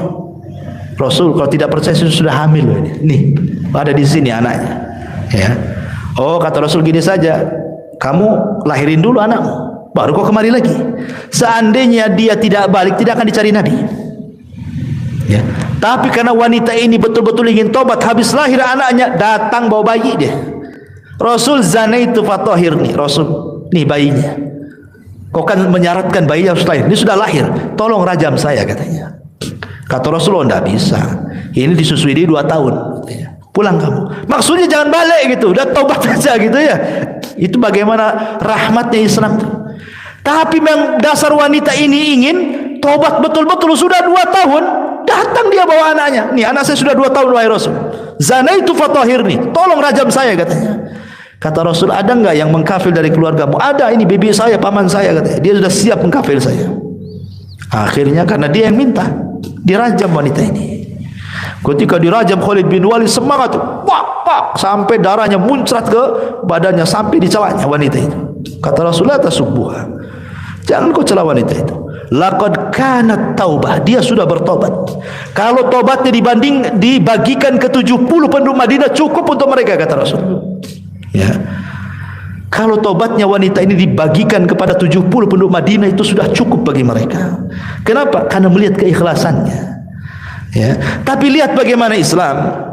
Rasul, kalau tidak percaya sudah hamil loh ini. Nih, ada di sini anaknya. Ya. Oh, kata Rasul gini saja, kamu lahirin dulu anakmu, baru kau kemari lagi. Seandainya dia tidak balik, tidak akan dicari Nabi. Ya. Tapi karena wanita ini betul-betul ingin tobat, habis lahir anaknya, datang bawa bayi dia. Rasul, zanaitu fatahirni. Rasul, nih bayinya. Kau kan menyaratkan bayi harus lahir. Ini sudah lahir, tolong rajam saya, katanya. Kata Rasul, oh enggak bisa. Ini disusui dia 2 tahun. Pulang kamu. Maksudnya jangan balik gitu, udah tobat saja gitu ya. Itu bagaimana rahmatnya Islam. Tapi memang dasar wanita ini ingin tobat betul-betul, sudah 2 tahun. Datang dia bawa anaknya. Nih, anak saya sudah 2 tahun wahai Rasul. Zanaitu fatahirni, tolong rajam saya, katanya. Kata Rasul, ada enggak yang mengkafir dari keluargamu? Ada, ini bibi saya, paman saya, katanya. Dia sudah siap mengkafir saya. Akhirnya karena dia yang minta, dirajam wanita ini. Ketika dirajam, Khalid bin Walid semangat, pak, sampai darahnya muncrat ke badannya, sampai di celaknya wanita itu. Kata Rasul, la tasubbuha, jangan kau cela wanita itu. Laqad kanat taubah, dia sudah bertobat. Kalau tobatnya dibagikan ke 70 penduduk Madinah cukup untuk mereka, kata Rasul. Ya. Kalau tobatnya wanita ini dibagikan kepada 70 penduduk Madinah, itu sudah cukup bagi mereka. Kenapa? Karena melihat keikhlasannya. Ya. Tapi lihat bagaimana Islam.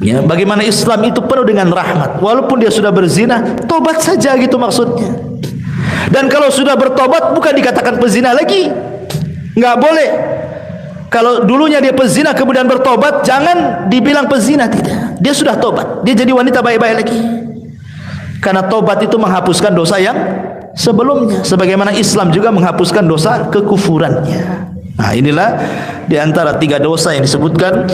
Ya, bagaimana Islam itu penuh dengan rahmat. Walaupun dia sudah berzina, tobat saja gitu maksudnya. Dan kalau sudah bertobat bukan dikatakan pezina lagi. Nggak boleh. Kalau dulunya dia pezina kemudian bertobat, jangan dibilang pezina, tidak. Dia sudah tobat. Dia jadi wanita baik-baik lagi. Karena tobat itu menghapuskan dosa yang sebelumnya, sebagaimana Islam juga menghapuskan dosa kekufurannya. Nah, inilah di antara 3 dosa yang disebutkan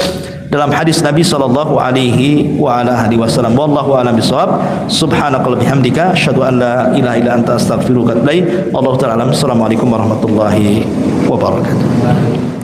dalam hadis Nabi sallallahu alaihi wasallam. Wallahu a'lam bishawab. Subhanakallahumma bihamdika asyhadu an la ilaha illa anta astaghfiruka wa atubu ilaik. Wallahu ta'ala alam. Assalamualaikum warahmatullahi wabarakatuh.